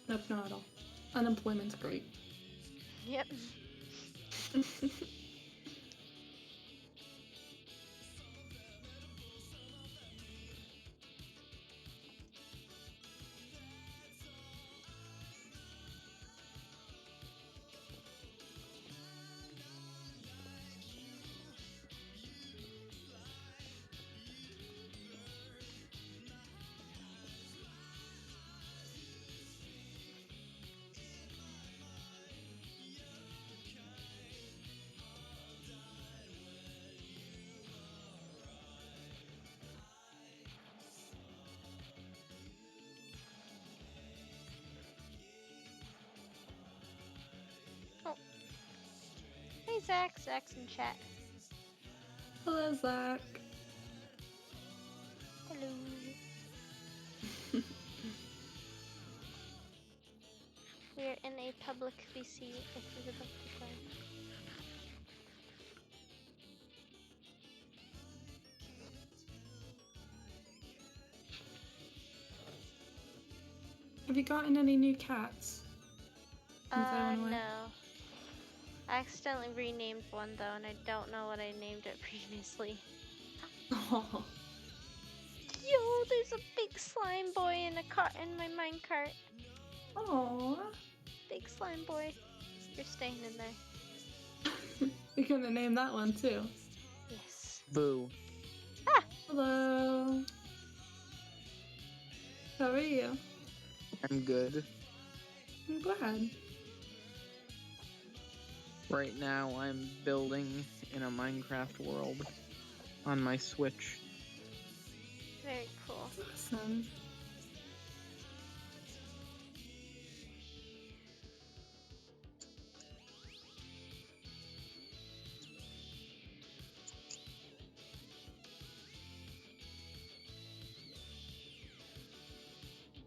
Nope, not at all. Unemployment's great. Yep. Oh. Hey Zach. Zach's in chat. Hello, Zach. Hello. in a public VC if you would like to join. Have you gotten any new cats since I went away? No. I accidentally renamed one though, and I don't know what I named it previously. Oh, Yo, there's a big slime boy in a cart in my minecart. oh. Big slime boy. You're staying in there. You're gonna name that one too. Yes. Boo. Hello. How are you? I'm good. I'm glad. Right now, I'm building in a Minecraft world on my Switch. Very cool. Awesome.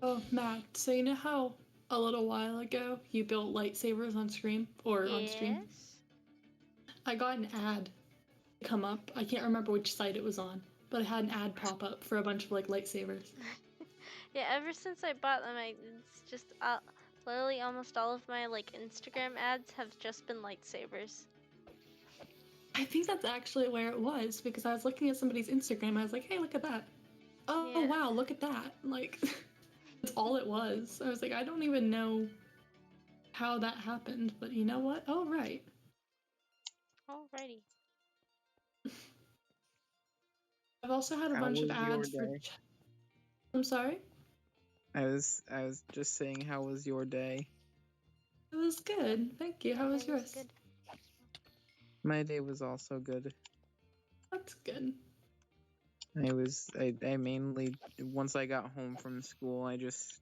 Oh, Matt, so you know how a little while ago you built lightsabers on stream on stream? Yes. I got an ad come up. I can't remember which site it was on, but it had an ad pop up for a bunch of like lightsabers. Yeah, ever since I bought them, it's just literally almost all of my like Instagram ads have just been lightsabers. I think that's actually where it was because I was looking at somebody's Instagram. I was like, hey, look at that. Oh, Yeah. wow, look at that. Like, that's all it was. I was like, I don't even know how that happened, but you know what? Oh, right. Alrighty. I've also had a How bunch of was your ads for. day? I'm sorry? I was just saying, how was your day? It was good. Thank you. How was It was yours? good. My day was also good. That's good. I mainly, once I got home from school, I just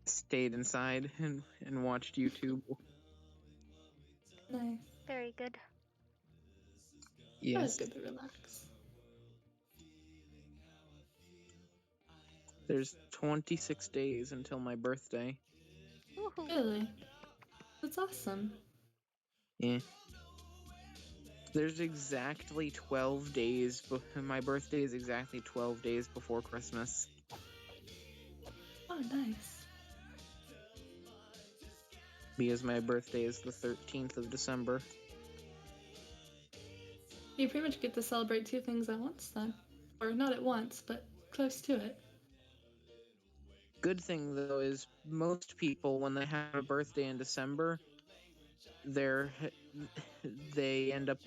stayed inside and watched YouTube. Nice. Very good. That was Yes. good to relax. There's 26 days until my birthday. Woohoo. Really? That's awesome. Yeah. There's exactly 12 days. My birthday is exactly 12 days before Christmas. Oh, nice. Because my birthday is the 13th of December. You pretty much get to celebrate two things at once then. Or not at once, but close to it. Good thing though is most people when they have a birthday in December, they're they end up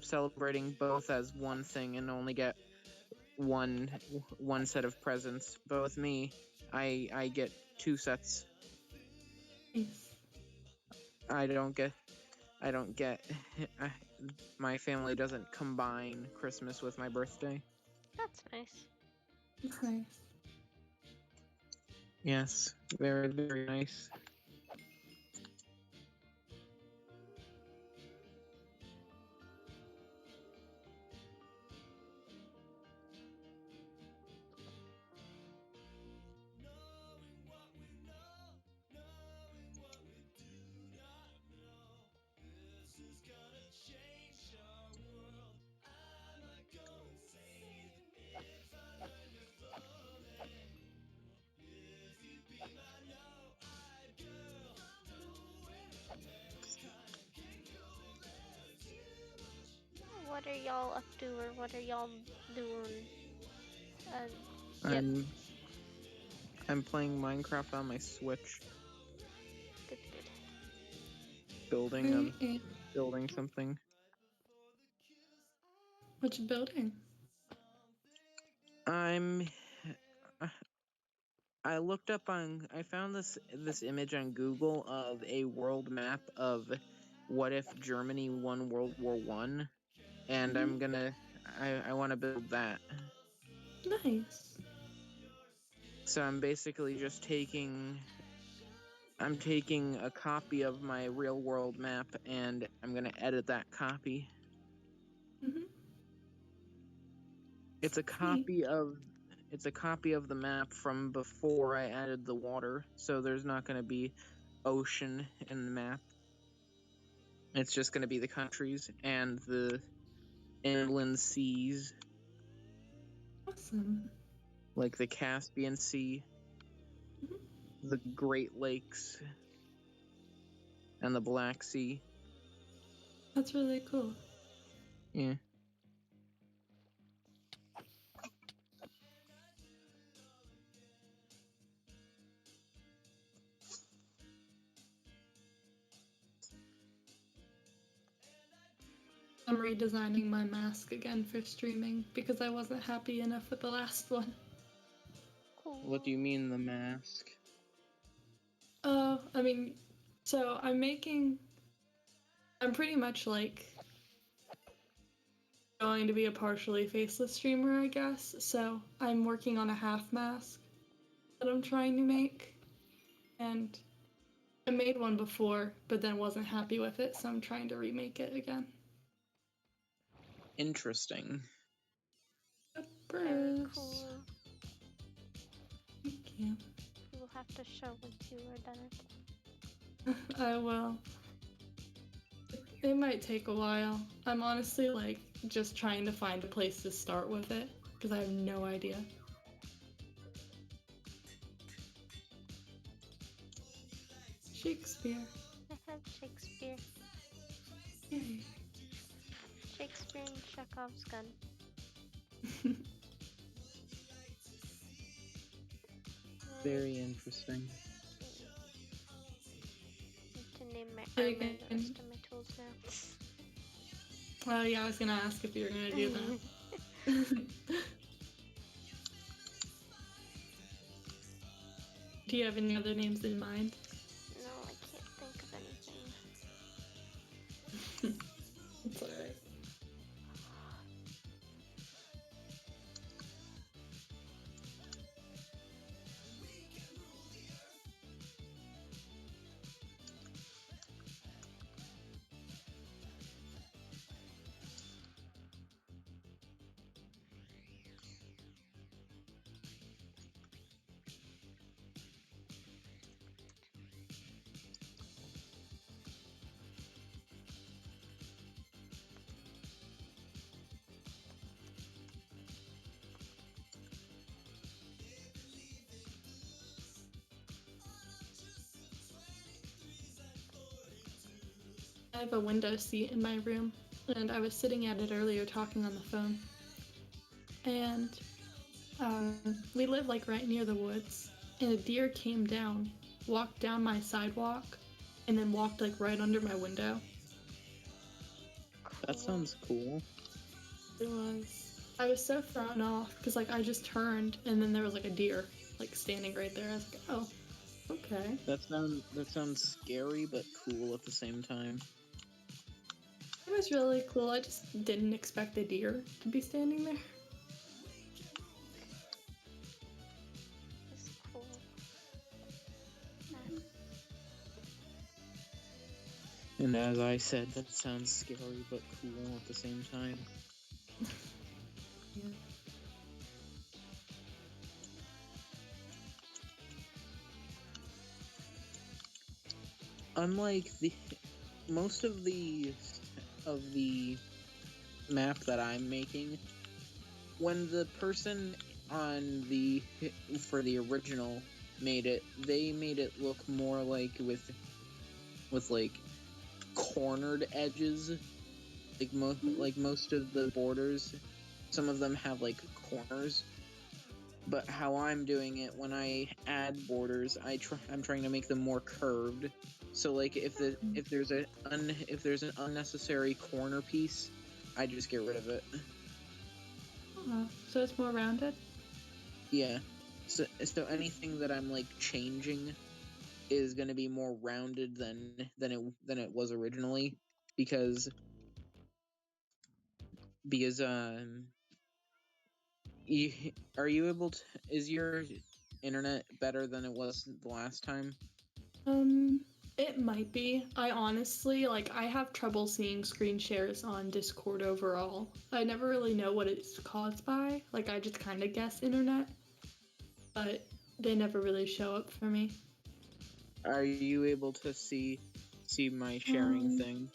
celebrating both as one thing and only get one set of presents. But with me, I get two sets. Nice. I don't get I don't get my family doesn't combine Christmas with my birthday. That's nice. That's nice. Yes, very very nice. What are y'all up to, or what are y'all doing? Yep. I'm playing Minecraft on my Switch, Good, good. building something. What you building? I'm I looked up on I found this image on Google of a world map of what if Germany won World War One, and I want to build that. Nice. So I'm basically just I'm taking a copy of my real world map and I'm gonna edit that copy. Mm-hmm. It's a Neat. copy of it's a copy of the map from before I added the water, so there's not going to be ocean in the map. It's just going to be the countries and the inland seas, Awesome. like the Caspian Sea, the Great Lakes, and the Black Sea. That's really cool. Yeah. I'm redesigning my mask again for streaming because I wasn't happy enough with the last one. Cool. What do you mean, the mask? I mean, so I'm pretty much like going to be a partially faceless streamer, I guess. So I'm working on a half mask that I'm trying to make. And I made one before, but then wasn't happy with it, so I'm trying to remake it again. Interesting. Very Bruce. cool. Thank you. You will have to show once you are done it. I will. It might take a while. I'm honestly like just trying to find a place to start with it because I have no idea. Shakespeare. I have Shakespeare. Yay. Shakespeare and Chekhov's gun. Very interesting. Need to name my Hey, armor and the again. rest of my tools now. Oh yeah, I was gonna ask if you were gonna do that. Do you have any other names in mind? No, I can't think of anything. It's alright. I have a window seat in my room, and I was sitting at it earlier talking on the phone. And we live like right near the woods, and a deer came down, walked down my sidewalk, and then walked like right under my window. That sounds cool. It was. I was so thrown off because like I just turned, and then there was like a deer like standing right there. I was like, oh, okay. That sounds scary but cool at the same time. It was really cool. I just didn't expect a deer to be standing there. It's cool. And as I said, that sounds scary but cool at the same time. Yeah. Unlike most of the map that I'm making, when the person on for the original made it, they made it look more like with like cornered edges, like most of the borders. Some of them have like corners. But how I'm doing it, when I add borders, I'm trying to make them more curved. So like if there's an unnecessary corner piece, I just get rid of it. So it's more rounded? Yeah. So anything that I'm like changing is going to be more rounded than it was originally because are you able to, is your internet better than it was the last time? It might be. I honestly, like, I have trouble seeing screen shares on Discord overall. I never really know what it's caused by. Like, I just kind of guess internet. but they never really show up for me. Are you able to see my sharing Um, thing?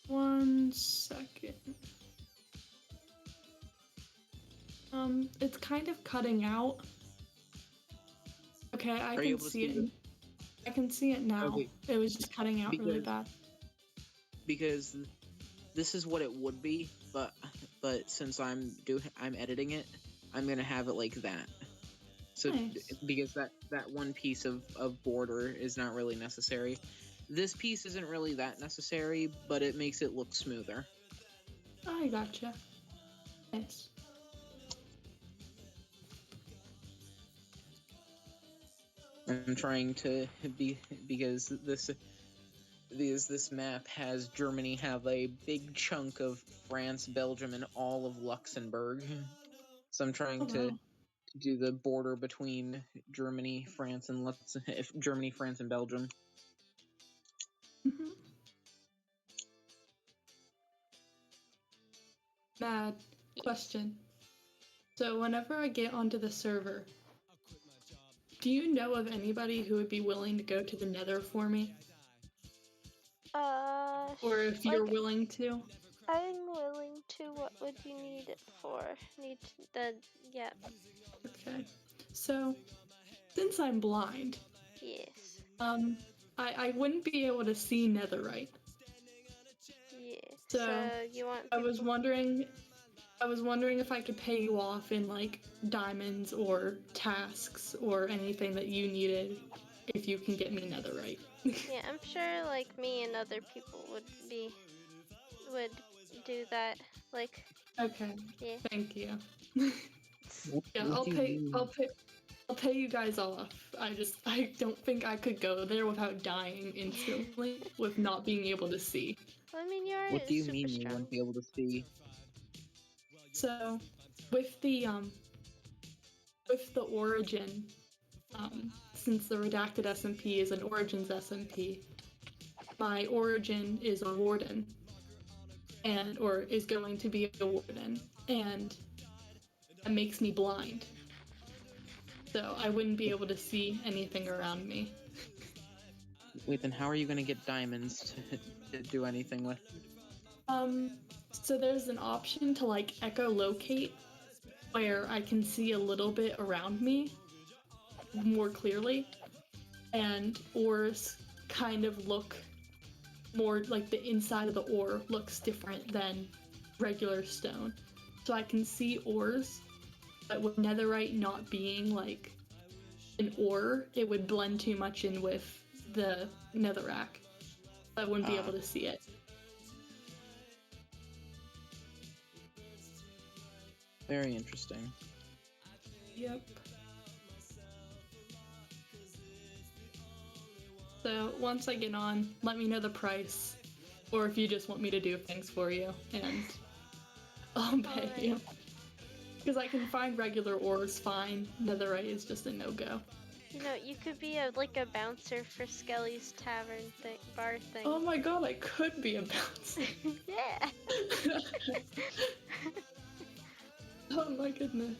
1 second. It's kind of cutting out. Okay, I Are you can able to see see it. it? I can see it now. Okay, It was just cutting out really because bad. because this is what it would be, but since I'm editing it, I'm gonna have it like that. So Nice. because that one piece of border is not really necessary. This piece isn't really that necessary, but it makes it look smoother. I gotcha. Nice. I'm trying to be because this map has Germany have a big chunk of France, Belgium, and all of Luxembourg. So I'm trying Oh, to wow. do the border between Germany, France, and Germany, France, and Belgium. Mhm. Mad question. So whenever I get onto the server, do you know of anybody who would be willing to go to the Nether for me? Or if you're Like, willing to? I'm willing to. What would you need it for? Need the, yeah, Okay. So, since I'm blind, yes, I wouldn't be able to see netherite. yeah. So So you want I people? was wondering if I could pay you off in like diamonds or tasks or anything that you needed if you can get me netherite. Yeah, I'm sure like me and other people would do that. Like, Okay. yeah. Thank you. Yeah, What do you mean? I'll pay you guys off. I don't think I could go there without dying instantly with not being able to see. Well, I mean, What you're do you super mean you strong. won't be able to see? So with the origin, since the redacted SMP is an origins SMP, my origin is a warden or is going to be a warden, and that makes me blind. So I wouldn't be able to see anything around me. Wait, then how are you gonna get diamonds to do anything with? So there's an option to like echolocate where I can see a little bit around me more clearly, and ores kind of look more like the inside of the ore looks different than regular stone. So I can see ores, but with netherite not being like an ore, it would blend too much in with the netherrack. I wouldn't be able to see it. Very interesting. Yep. So once I get on, let me know the price, or if you just want me to do things for you, and I'll pay Alright. you. Because I can find regular ores fine. Netherite is just a no-go. You know, you could be like a bouncer for Skelly's tavern bar thing. Oh my god, I could be a bouncer. Yeah. Oh my goodness.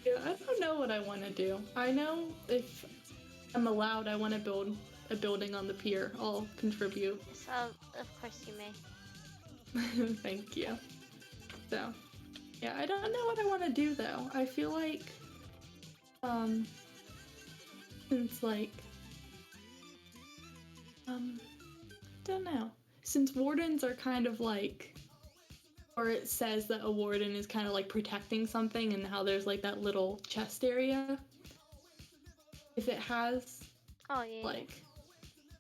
Yeah, I don't know what I want to do. I know if I'm allowed, I want to build a building on the pier. I'll contribute. So, of course you may. Thank you. So, yeah, I don't know what I want to do though. I feel like, since like, don't know. Since wardens are kind of like, or it says that a warden is kind of like protecting something and how there's like that little chest area. If it has Oh yeah. like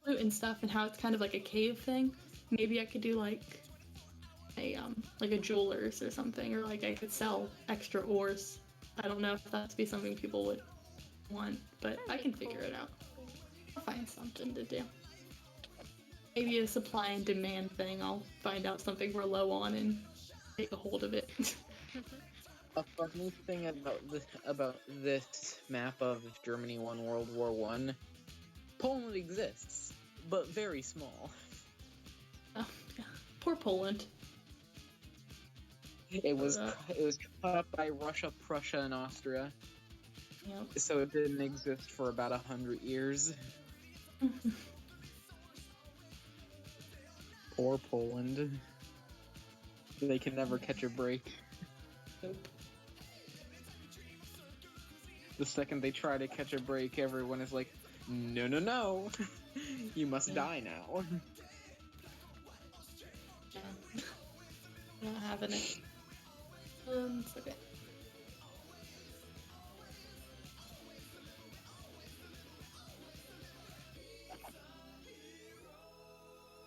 loot and stuff and how it's kind of like a cave thing, maybe I could do like a jeweler's or something, or like I could sell extra ores. I don't know if that'd be something people would want, but That'd I be can cool. figure it out. I'll find something to do. Maybe a supply and demand thing. I'll find out something we're low on and take a hold of it. A funny thing about this map of Germany won World War I, Poland exists, but very small. Oh, yeah. Poor Poland. It was that. it was cut up by Russia, Prussia, and Austria, Yep. so it didn't exist for about 100 years. Poor Poland. They can never catch a break. Nope. The second they try to catch a break, everyone is like, no, no, no. You must Yeah. die now. Yeah. Not having it. It's okay.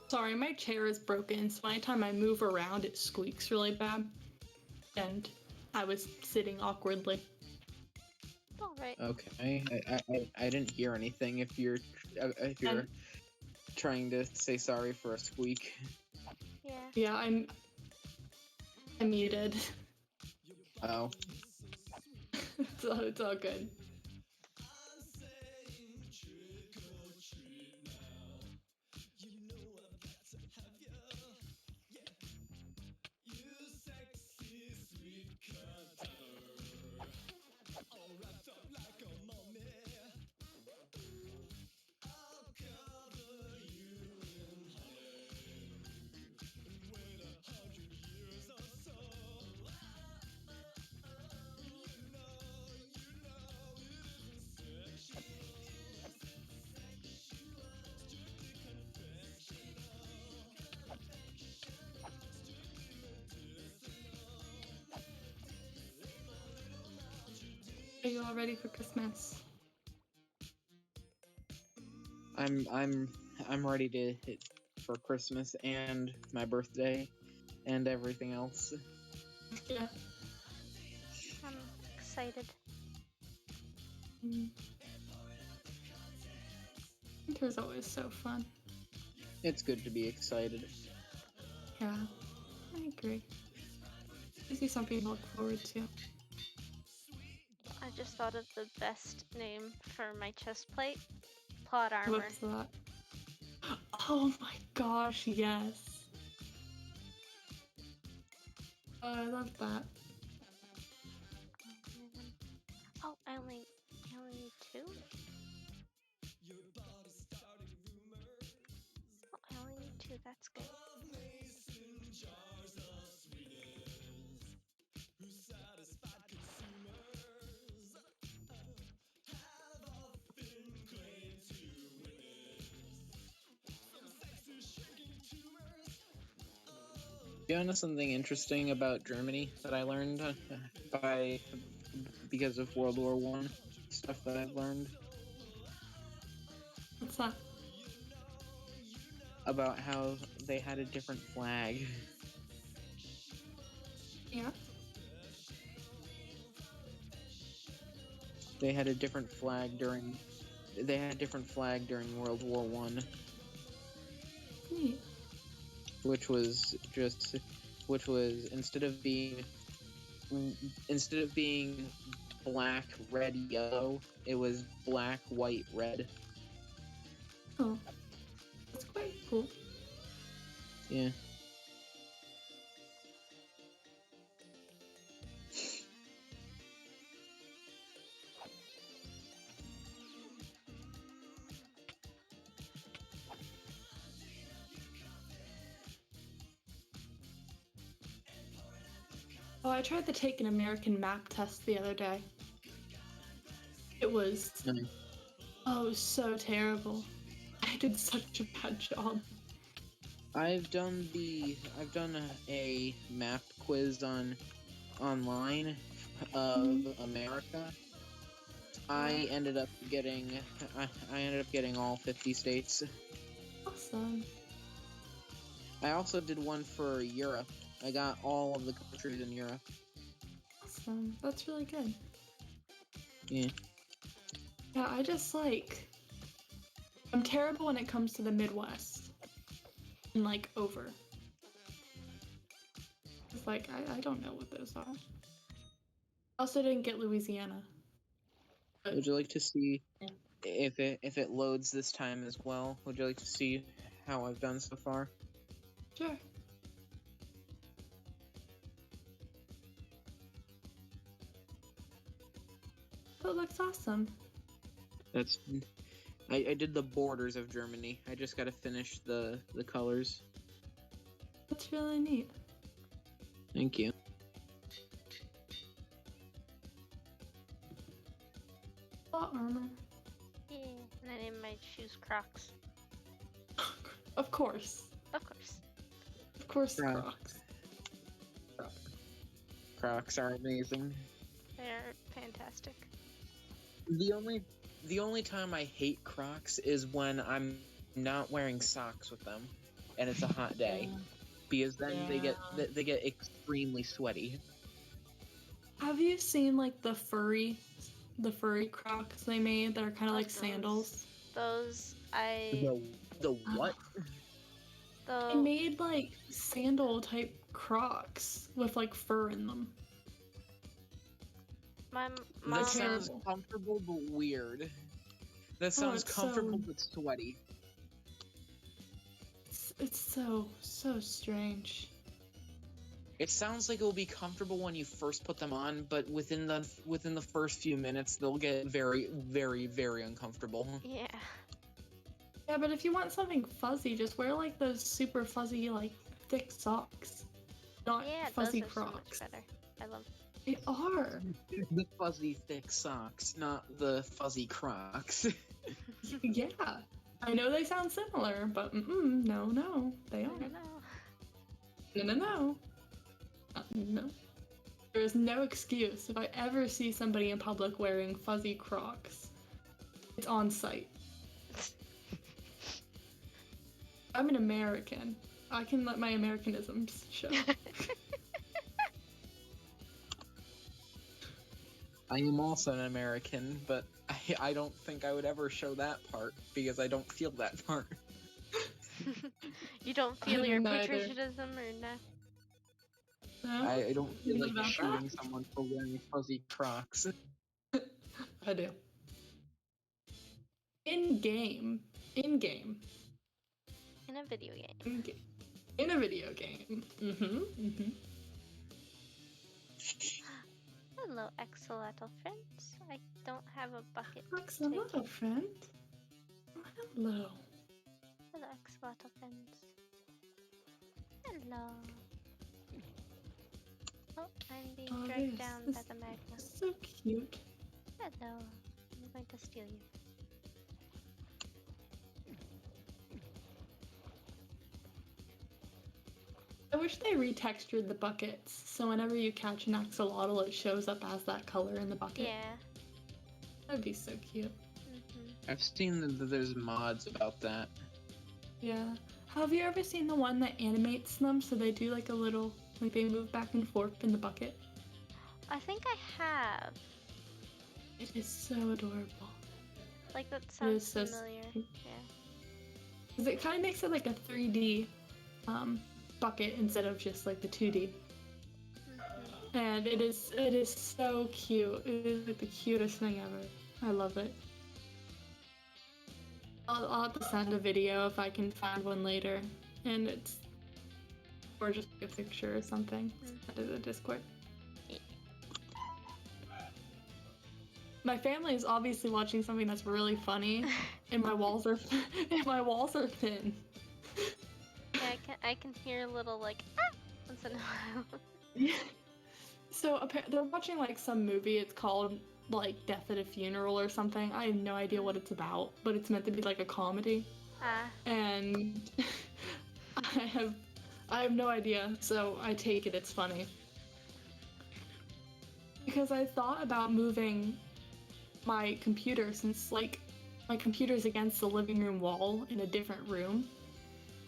Sorry, my chair is broken, so anytime I move around, it squeaks really bad. And I was sitting awkwardly. Alright. Okay, I didn't hear anything. If you're And trying to say sorry for a squeak. Yeah. yeah, I'm muted. Oh. It's all good. Are you all ready for Christmas? I'm ready to hit for Christmas and my birthday and everything else. Yeah. I'm excited. Winter's always so fun. It's good to be excited. Yeah, I agree. Gives you something to look forward to. I just thought of the best name for my chest plate. Plot armor. What's that? Oh my gosh, yes. Oh, I love that. Oh, I only need 2? Oh, I only need 2, that's good. You know something interesting about Germany that I learned by because of World War One stuff that I've learned What's that? about how they had a different flag. Yeah. They had a different flag during World War One, Neat. which was instead of being black, red, yellow, it was black, white, red. Oh, that's quite cool. Yeah. Oh, I tried to take an American map test the other day. It was Nice. oh, it was so terrible. I did such a bad job. I've done a map quiz online of America. I ended up getting all 50 states. Awesome. I also did one for Europe. I got all of the countries in Europe. Awesome. That's really good. Yeah. Yeah, I just I'm terrible when it comes to the Midwest. And over. It's I don't know what those are. Also didn't get Louisiana. But Would you like to see Yeah. if it loads this time as well? Would you like to see how I've done so far? Sure. That looks awesome. That's I did the borders of Germany. I just gotta finish the colors. That's really neat. Thank you. Plot armor. Yeah. And I named my shoes Crocs. Of course. Of course. Of course, Crocs. Crocs. Crocs are amazing. They're fantastic. The only time I hate Crocs is when I'm not wearing socks with them, and it's a hot day, because then they get extremely sweaty. Have you seen like the furry Crocs they made that are kind of like those. sandals? Those The what? They made like sandal type Crocs with like fur in them. My That mom. sounds terrible. comfortable but weird. That sounds it's comfortable so- but sweaty. It's so strange. It sounds like it will be comfortable when you first put them on, but within the first few minutes, they'll get very, very, very uncomfortable. Yeah. Yeah, but if you want something fuzzy, just wear like those super fuzzy, like thick socks, not Yeah, fuzzy those are Crocs. so much better. I love. They are. The fuzzy thick socks, not the fuzzy Crocs. Yeah, I know they sound similar, but no, they I aren't. don't know. No. No. There is no excuse if I ever see somebody in public wearing fuzzy Crocs. It's on site. I'm an American. I can let my Americanisms show. I am also an American, but I don't think I would ever show that part because I don't feel that part. You don't feel I your don't either. patriotism or no? No? I don't feel Think like about shooting that? someone for wearing fuzzy Crocs. I do. In game. In a video game. In a video game. Hello, Axolotl friends. I don't have a bucket. to Axolotl take. friend. Oh, hello. Hello, Axolotl friends. Hello. Oh, I'm being Oh, dragged yes, down this by the magma. is so cute. Hello. I'm going to steal you. I wish they retextured the buckets, so whenever you catch an axolotl, it shows up as that color in the bucket. Yeah. That'd be so cute. I've seen that there's mods about that. Yeah. Have you ever seen the one that animates them so they do like a little, like they move back and forth in the bucket? I think I have. It is so adorable. Like, that sounds so familiar. sweet. Yeah. Because it kind of makes it like a 3D bucket instead of just like the 2D. And it is so cute. It is like the cutest thing ever. I love it. I'll have to send a video if I can find one later. And it's... or just a picture or something. Send it to the Discord. My family is obviously watching something that's really funny, and my walls are thin. Yeah, I can hear a little, like, ah! Once in a while. Yeah. So they're watching like some movie. It's called like Death at a Funeral or something. I have no idea what it's about, but it's meant to be like a comedy. And I have no idea. So I take it it's funny. Because I thought about moving my computer since like my computer's against the living room wall in a different room.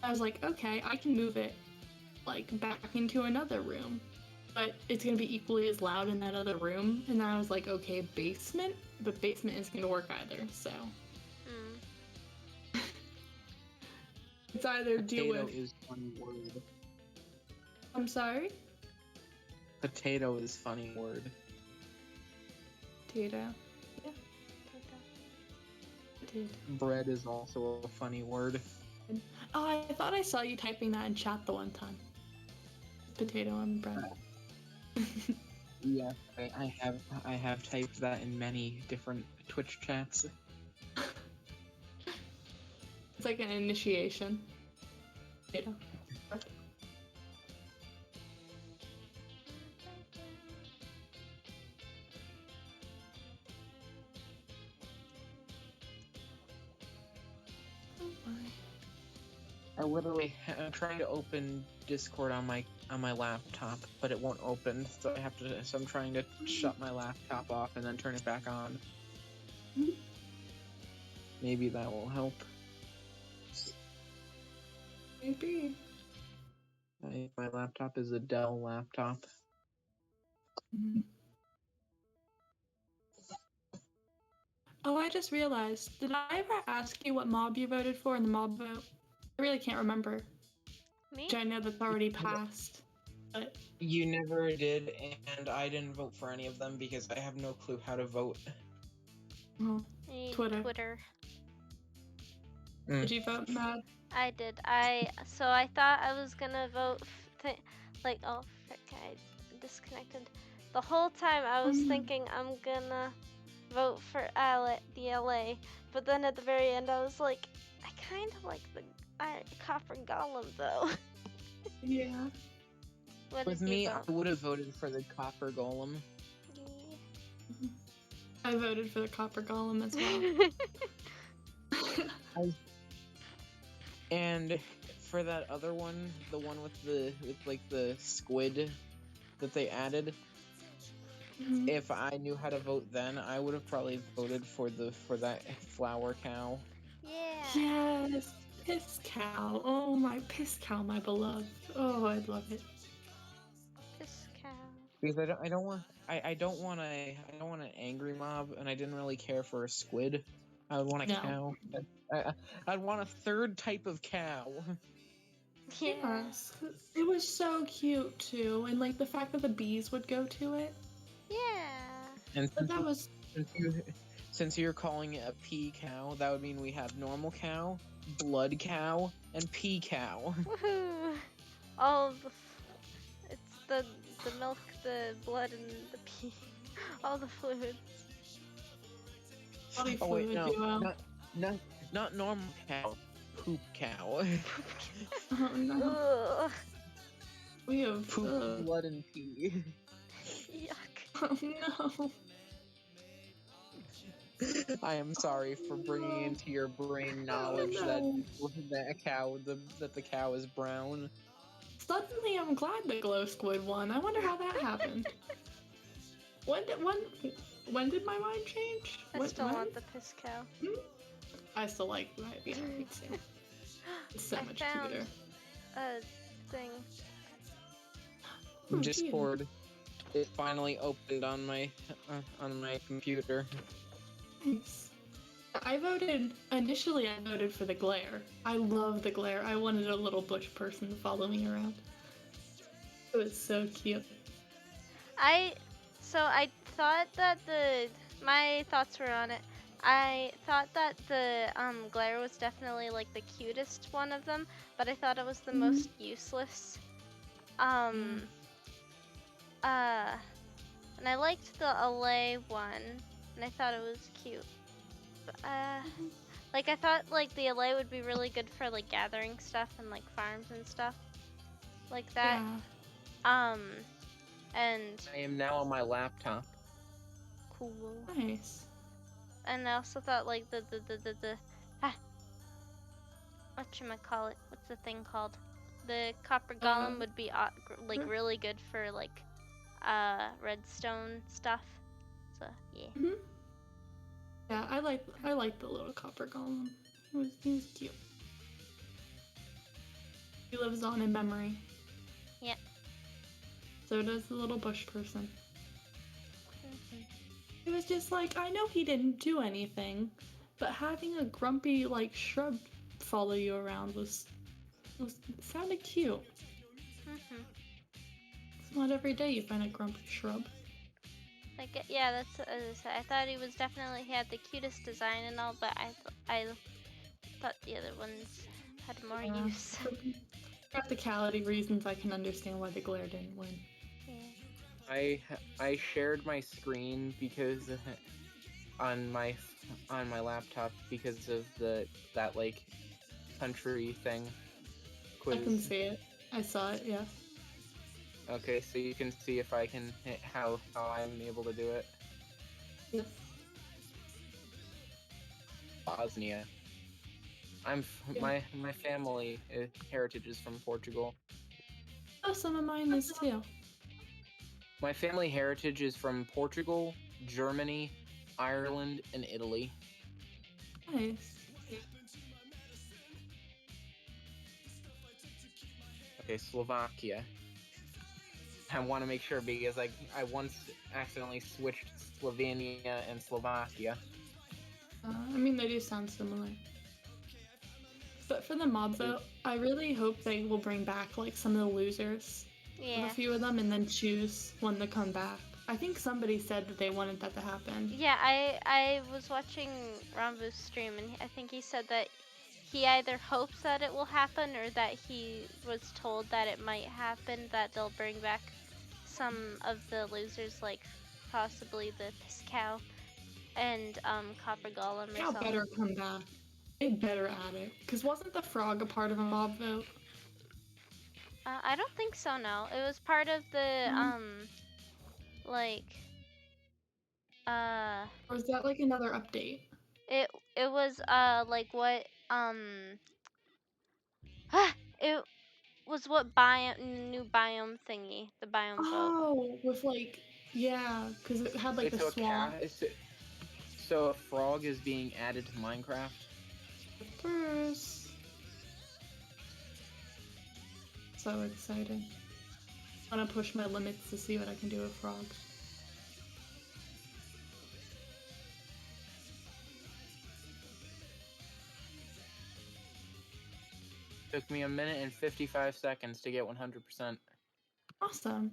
I was like, okay, I can move it like back into another room. But it's gonna be equally as loud in that other room. And then I was like, okay, basement? But basement isn't gonna work either, so. It's either deal Potato with. is funny word. I'm sorry? Potato is funny word. Potato. Yeah. Potato. Bread is also a funny word. Oh, I thought I saw you typing that in chat the one time. Potato and bread. Yeah, I have typed that in many different Twitch chats. It's like an initiation. You know. I'm trying to open Discord on my laptop, but it won't open, so I'm trying to shut my laptop off and then turn it back on. Maybe that will help. Maybe. My laptop is a Dell laptop. Mhm. Oh, I just realized. Did I ever ask you what mob you voted for in the mob vote? I really can't remember. Me? Which I know that's already passed. But You never did, and I didn't vote for any of them because I have no clue how to vote. oh, Me, Twitter. Twitter. Did you vote, Mad? I did. So I thought I was gonna vote. Like, oh frick, I disconnected. The whole time I was thinking I'm gonna vote for the LA, but then at the very end I was like, I kind of like the Copper Golem though. Yeah. What With did you me, I vote? would have voted for the Copper Golem. I voted for the Copper Golem as well. And for that other one, the one with the squid that they added, Mhm. if I knew how to vote then, I would have probably voted for that flower cow. Yeah. Yes, Piss Cow. Oh, my Piss Cow, my beloved. Oh, I love it. This cow. Because I don't want an angry mob, and I didn't really care for a squid. I would want a No. cow. I'd want a third type of cow. Yeah. Yes, it was so cute too, and like the fact that the bees would go to it. Yeah. And But that was since you're calling it a pea cow, that would mean we have normal cow, blood cow, and pea cow. Woohoo! All the it's the milk, the blood, and the pee. All the fluids. body Oh wait, fluid no, duo. not normal cow, poop cow. Oh no, Ugh. we have. Poop, blood, and pee. Yuck. Oh no. I am sorry for bringing into your brain knowledge Oh, that no. that the cow is brown. Suddenly, I'm glad the glow squid won. I wonder how that happened. When did my mind change? I still When? want the piss cow. I still like that. Yeah, me too. It's so I much found cuter. a thing. Oh, Discord. It finally opened on my computer. Nice. Initially I voted for the glare. I love the glare. I wanted a little bush person to follow me around. It was so cute. I thought that my thoughts were on it. I thought that the glare was definitely like the cutest one of them, but I thought it was the most useless. And I liked the LA one, and I thought it was cute. But, like I thought like the LA would be really good for like gathering stuff and like farms and stuff like that. Yeah. And I am now on my laptop. cool. Nice. And I also thought like the whatchamacallit, what's the thing called? The copper golem would be like really good for like redstone stuff. So yeah. Mm-hmm. Yeah, I like the little copper golem. He was cute. He lives on in memory. Yep. So does the little bush person. It was just like, I know he didn't do anything, but having a grumpy like shrub follow you around was sounded cute. It's not every day you find a grumpy shrub. Like yeah, that's as I said. I thought he had the cutest design and all, but I thought the other ones had more use. For practicality reasons, I can understand why the glare didn't win. Yeah. I shared my screen because on my laptop because of that like country thing I can quiz. see it. I saw it, yeah. Okay, so you can see if I can how I'm able to do it. Yes. Bosnia. Yeah. My family heritage is from Portugal. Oh, some of mine is too. My family heritage is from Portugal, Germany, Ireland, and Italy. Nice. Okay, Slovakia. I want to make sure because I once accidentally switched Slovenia and Slovakia. I mean, they do sound similar. But for the mob vote, I really hope they will bring back like some of the losers of Yeah. a few of them and then choose one to come back. I think somebody said that they wanted that to happen. Yeah, I was watching Rambu's stream and I think he said that he either hopes that it will happen or that he was told that it might happen, that they'll bring back some of the losers, like possibly the piss cow and copper golem or Y'all something. better come back. They better add it. Because wasn't the frog a part of a mob vote? I don't think so. No, it was part of the like Or is that like another update? it was like what it was what biome, new biome thingy, the biome vote. Oh, with like, yeah, because it had like Wait, the so swamp. so a frog is being added to Minecraft? First. So exciting. I want to push my limits to see what I can do with frogs. Took me a minute and 55 seconds to get 100%. Awesome.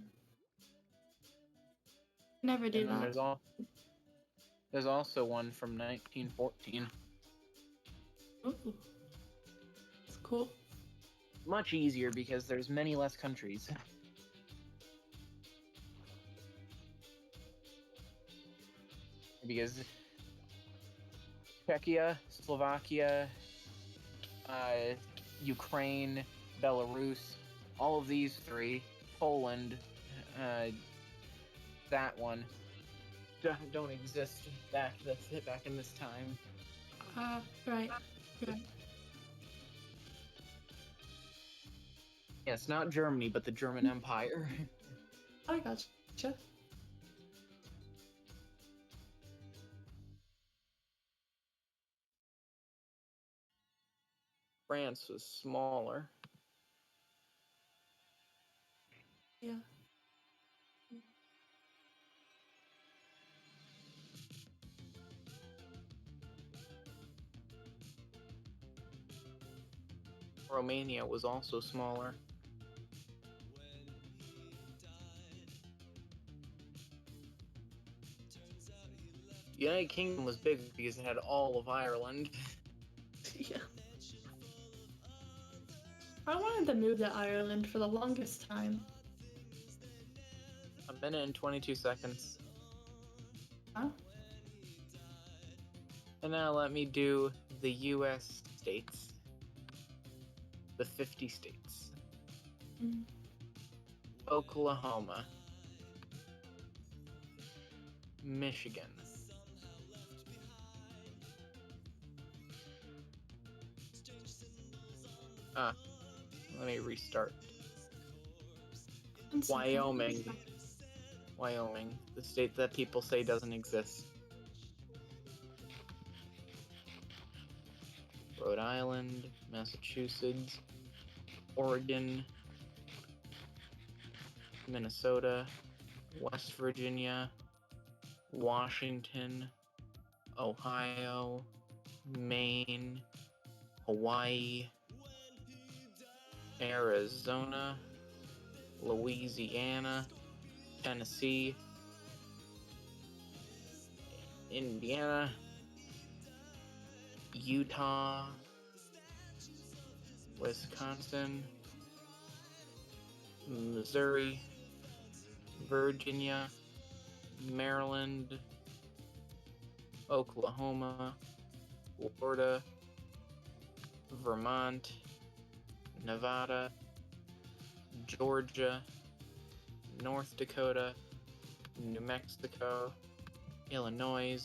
Never do And then that. there's also one from 1914. Ooh. That's cool. Much easier because there's many less countries. Because Czechia, Slovakia, Ukraine, Belarus, all of these three, Poland, that one, don't exist back in this time. Right. Right. Yeah, it's not Germany, but the German Empire. I gotcha. France was smaller. Yeah. Romania was also smaller. The United Kingdom was big because it had all of Ireland. Yeah. I wanted to move to Ireland for the longest time. A minute and 22 seconds. Huh? And now let me do the US states. The 50 states. Mm. Oklahoma. Michigan. Let me restart. Wyoming. Wyoming, the state that people say doesn't exist. Rhode Island, Massachusetts, Oregon, Minnesota, West Virginia, Washington, Ohio, Maine, Hawaii, Arizona, Louisiana, Tennessee, Indiana, Utah, Wisconsin, Missouri, Virginia, Maryland, Oklahoma, Florida, Vermont, Nevada, Georgia, North Dakota, New Mexico, Illinois,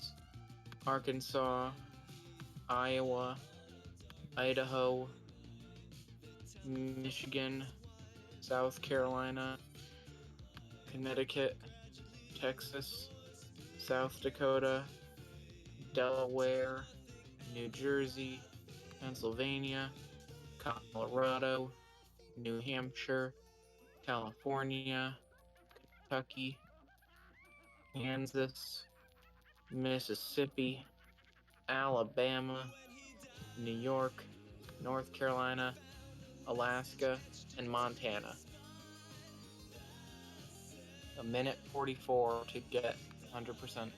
Arkansas, Iowa, Idaho, Michigan, South Carolina, Connecticut, Texas, South Dakota, Delaware, New Jersey, Pennsylvania, Colorado, New Hampshire, California, Kentucky, Kansas, Mississippi, Alabama, New York, North Carolina, Alaska, and Montana. A minute 44 to get 100%.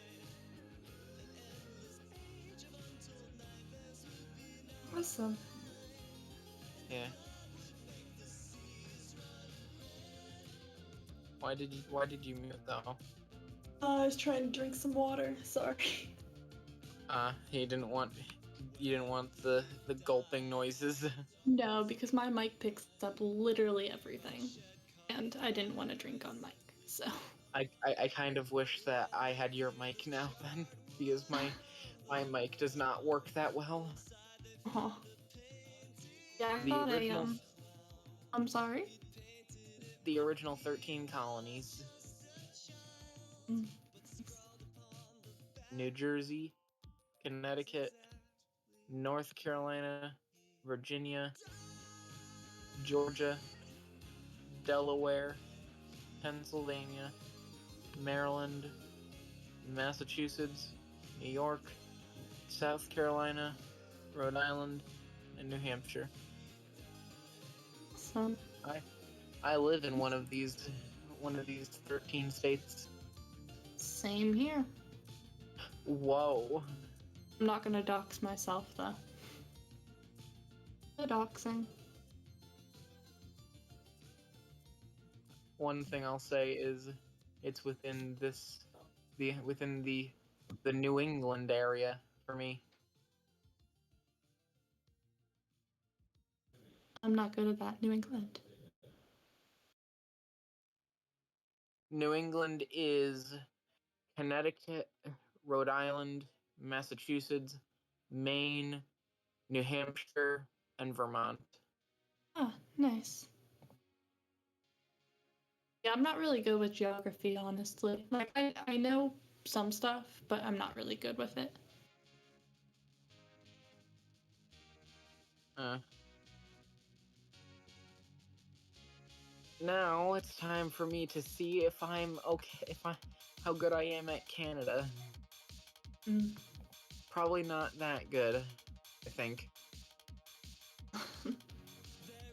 Awesome. Yeah. Why did you mute though? I was trying to drink some water. Sorry. You didn't want the gulping noises. No, because my mic picks up literally everything, and I didn't want to drink on mic, so. I kind of wish that I had your mic now then, because my mic does not work that well. Oh. Yeah, I The thought original I'm sorry? the original 13 colonies. Mm. New Jersey, Connecticut, North Carolina, Virginia, Georgia, Delaware, Pennsylvania, Maryland, Massachusetts, New York, South Carolina, Rhode Island, and New Hampshire. Awesome. I live in one of these 13 states. Same here. Whoa. I'm not gonna dox myself, though. The doxing. One thing I'll say is it's within the New England area for me. I'm not good at that. New England. New England is Connecticut, Rhode Island, Massachusetts, Maine, New Hampshire, and Vermont. Ah, nice. Yeah, I'm not really good with geography, honestly. Like, I know some stuff, but I'm not really good with it. Now it's time for me to see if I'm okay, how good I am at Canada. Mm. Probably not that good, I think. There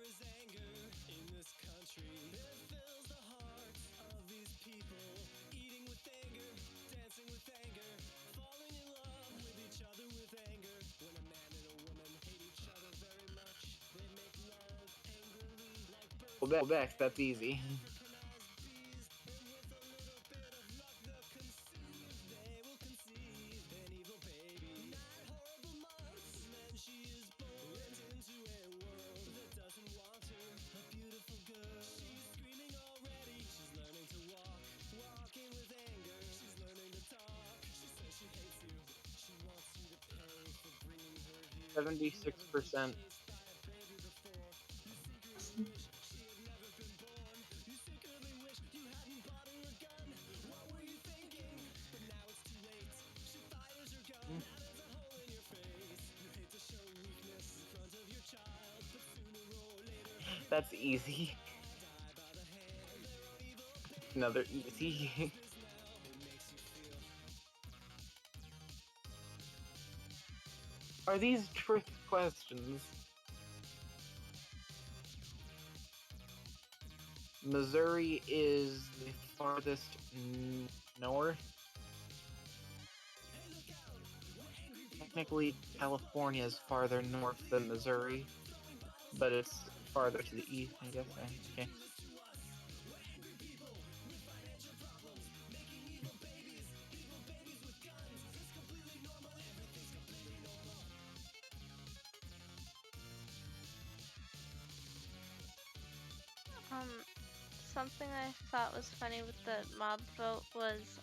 is anger in this country that fills the hearts of these people. Eating with anger, dancing with anger, falling in love with each other with anger. When a man and a woman hate each other very much, they make love angrily like birds. Quebec, that's easy. Walking with anger, she's learning to talk. She says she hates you. She wants you to pay for bringing her here. 76%. That's easy. Another easy. Are these trick questions? Missouri is the farthest north. Technically, California is farther north than Missouri, but it's farther to the east, I guess. Okay. Something I thought was funny with the mob vote was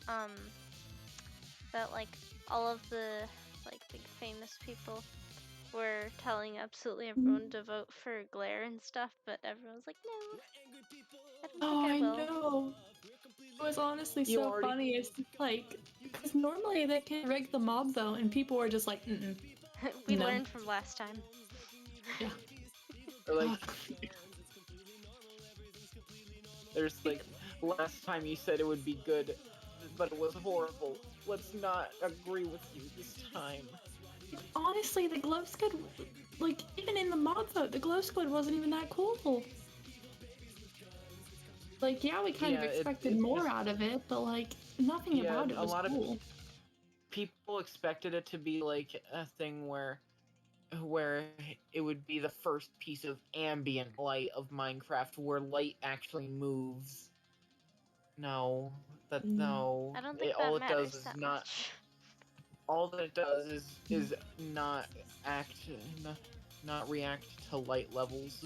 that like all of the like big famous people were telling absolutely everyone to vote for Glare and stuff, but everyone was like, no, I don't Oh, think I I will. know. It was honestly You so already- funny. It's just like, because normally they can rig the mob vote, and people were just like, mm-mm. We No. learned from last time. Yeah. Or like, Ugh. there's like, last time you said it would be good, but it was horrible. Let's not agree with you this time. Honestly, the glow squid, like, even in the mob vote, the glow squid wasn't even that cool. Like, yeah, we kind of Yeah, expected it's more just, out of it, but like, nothing yeah, about it a was lot of cool. people expected it to be like a thing where it would be the first piece of ambient light of Minecraft where light actually moves. No, no. I don't think All that it does matters is that not. much. All that it does is not act, not react to light levels.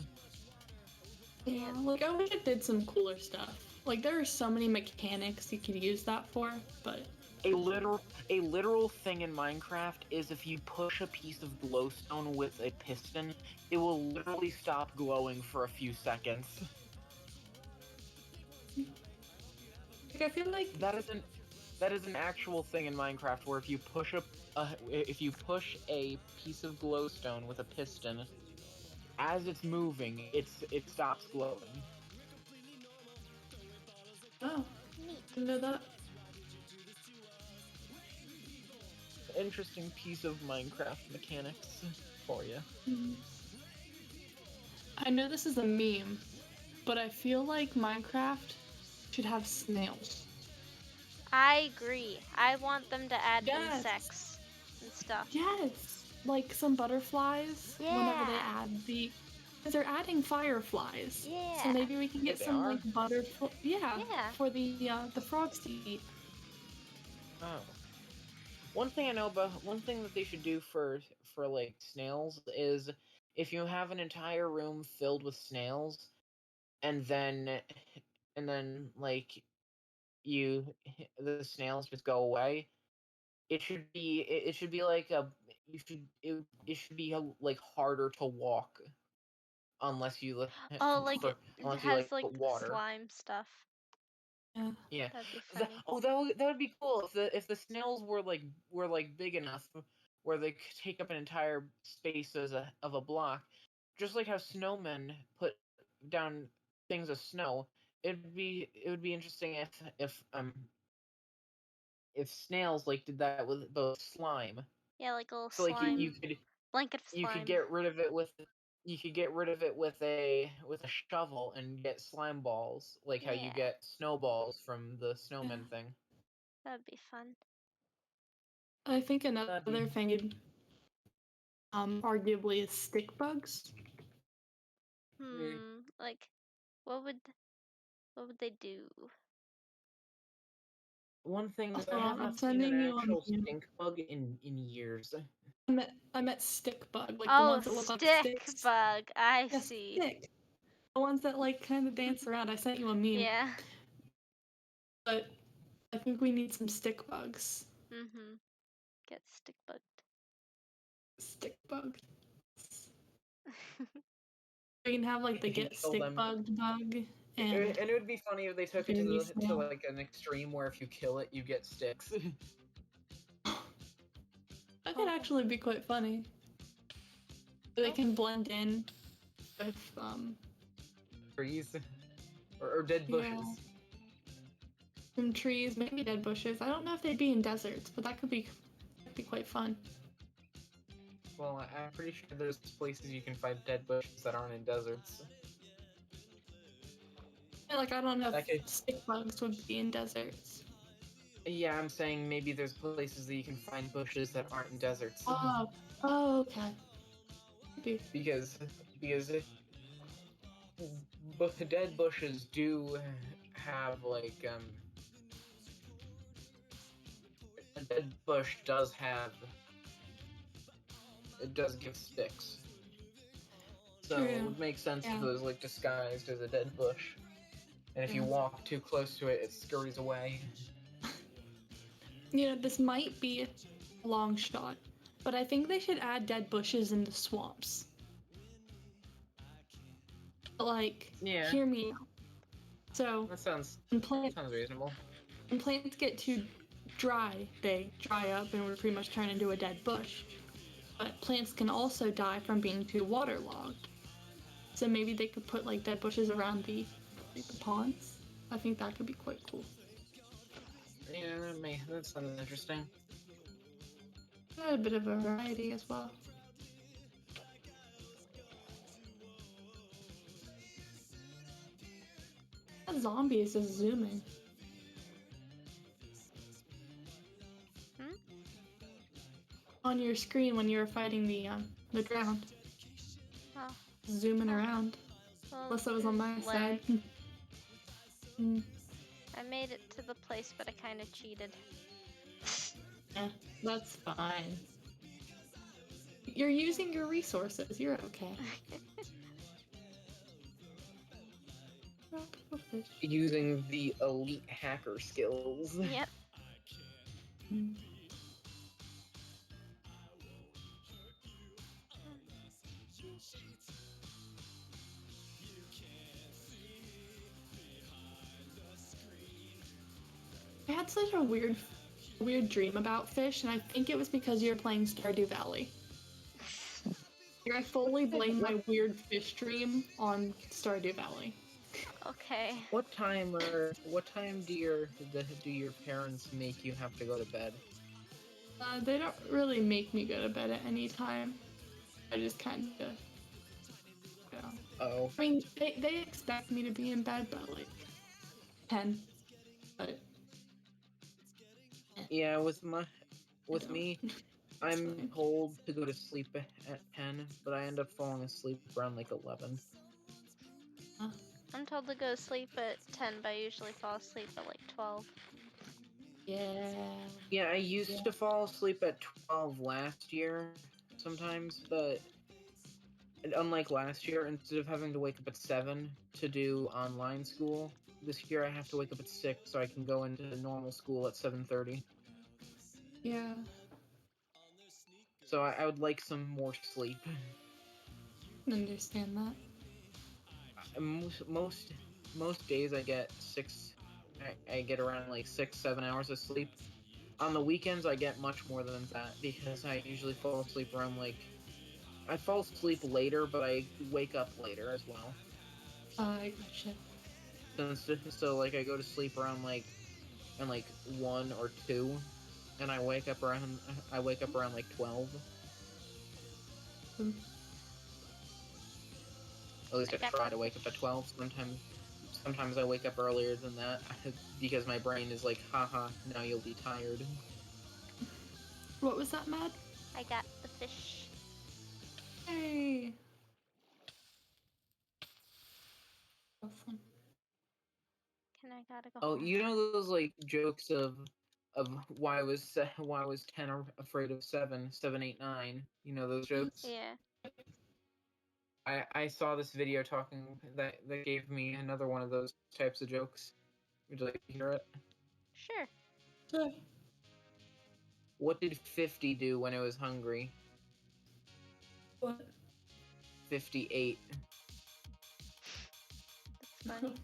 Yeah, like, I wish it did some cooler stuff. Like, there are so many mechanics you could use that for, but A literal thing in Minecraft is if you push a piece of glowstone with a piston, it will literally stop glowing for a few seconds. like, I feel like That is an actual thing in Minecraft where if you push a piece of glowstone with a piston, as it's moving, it stops glowing. oh, Neat. didn't know that. Interesting piece of Minecraft mechanics for you. I know this is a meme, but I feel like Minecraft should have snails. I agree. I want them to add Yes. insects and stuff. Yes, like some butterflies. Whenever they Yeah. add because they're adding fireflies. Yeah. So maybe we can get They some are? like butterfly. Yeah. Yeah. For the frogs to eat. Oh. One thing that they should do for like snails is if you have an entire room filled with snails and then like you the snails just go away, it should be like a it should be like harder to walk unless you Oh, like for it unless you has like like put the water. slime stuff. Yeah. That'd be funny. That would be cool if the snails were like big enough where they could take up an entire space of a block, just like how snowmen put down things of snow. It would be interesting if snails like did that with both slime. Yeah, like a little So like slime. Blanket of you could slime. get rid of it with a shovel and get slime balls, like how you Yeah. get snowballs from the Yeah. snowman thing. That'd be fun. I think That'd be another thing, arguably, is stick bugs. Like what would they do? one thing is I Hold have on, I'm not seen an sending you a actual meme. stink bug in years. I meant stick bug, like the Oh, ones that look like stick sticks. bug. I Yes, see. stick. The ones that like kind of dance around. I sent you a meme. Yeah. But I think we need some stick bugs. Get stick bugged. Stick bug. We can have like the If you get kill stick them, bugged bug and and it would be funny if they took it baby to snail. like an extreme where if you kill it, you get sticks. That could actually be quite funny. They can blend in with Trees or dead yeah, bushes. some trees, maybe dead bushes. I don't know if they'd be in deserts, but that'd be quite fun. Well, I'm pretty sure there's places you can find dead bushes that aren't in deserts. Yeah, like I don't know That could, if stick bugs would be in deserts. yeah, I'm saying maybe there's places that you can find bushes that aren't in deserts. Oh, okay. Maybe. because because dead bushes do have like a dead bush does have it does give sticks. So it True. would make sense if Yeah. it was like disguised as a dead bush. And if you Yeah. walk too close to it, it scurries away. You know, this might be a long shot, but I think they should add dead bushes in the swamps. Like, Yeah. hear me out. So, That sounds when plants reasonable. get too dry, they dry up and we're pretty much turn into a dead bush. But plants can also die from being too waterlogged. So maybe they could put like dead bushes around the ponds. I think that could be quite cool. Yeah, that sounds interesting. A bit of a variety as well. That zombie is just zooming. Hmm? On your screen when you were fighting the ground. Oh, Zooming Huh. around. well, Unless that was on my lag. side. Mm, I made it to the place, but I kind of cheated. yeah, that's fine. You're using your resources. You're okay. Tropical fish. Using the elite hacker skills. Yep. Mm. I had such a weird dream about fish, and I think it was because you were playing Stardew Valley. I fully blame my weird fish dream on Stardew Valley. Okay. What time do your parents make you have to go to bed? They don't really make me go to bed at any time. I just kind of, you know. Oh. I mean, they expect me to be in bed by like 10, but Yeah, with don't. me, It's I'm fine. told to go to sleep at 10, but I end up falling asleep around like 11. I'm told to go to sleep at 10, but I usually fall asleep at like 12. Yeah. Yeah, I used to fall asleep at 12 last year sometimes, but unlike last year, instead of having to wake up at 7 to do online school, this year I have to wake up at 6 so I can go into normal school at 7:30. Yeah. So I would like some more sleep. I understand that. Most days I get I get around like 6-7 hours of sleep. On the weekends I get much more than that because I usually fall asleep around like I fall asleep later, but I wake up later as well. I gotcha. So like I go to sleep around like 1 or 2, and I wake up around like 12. Mm. At least I I try got to wake up at 12. Sometimes I wake up earlier than that because my brain is like, haha, now you'll be tired. What was that, Matt? I got the fish. Hey. Awesome. I gotta go Oh, home. you know those like jokes of why was 10 afraid of 7, 7, 8, 9. You know those jokes? Yeah. I saw this video talking that gave me another one of those types of jokes. Would you like to hear it? Sure. Sure. What did 50 do when it was hungry? What? 58. That's funny.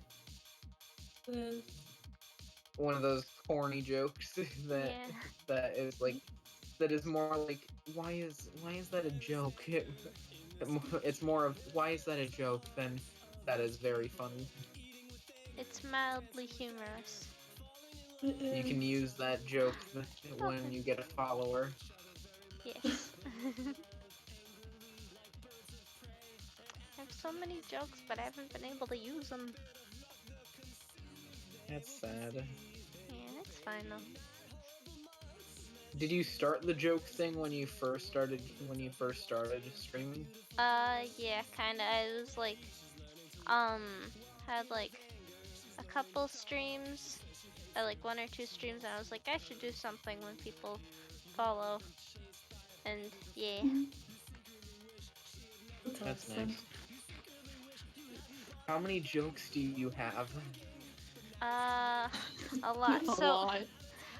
One of those corny jokes that Yeah. that is like that is more like why is that a joke? It's more of why is that a joke than that is very funny. It's mildly humorous. You can use that joke when you get a follower. Yes. I have so many jokes, but I haven't been able to use them. That's sad. Yeah, it's fine though. Did you start the joke thing when you first started streaming? Yeah, kinda. I was like, had like a couple streams, like 1 or 2 streams, and I was like, I should do something when people follow. And yeah. Mhm. That's awesome. nice. How many jokes do you have? A lot. A So lot.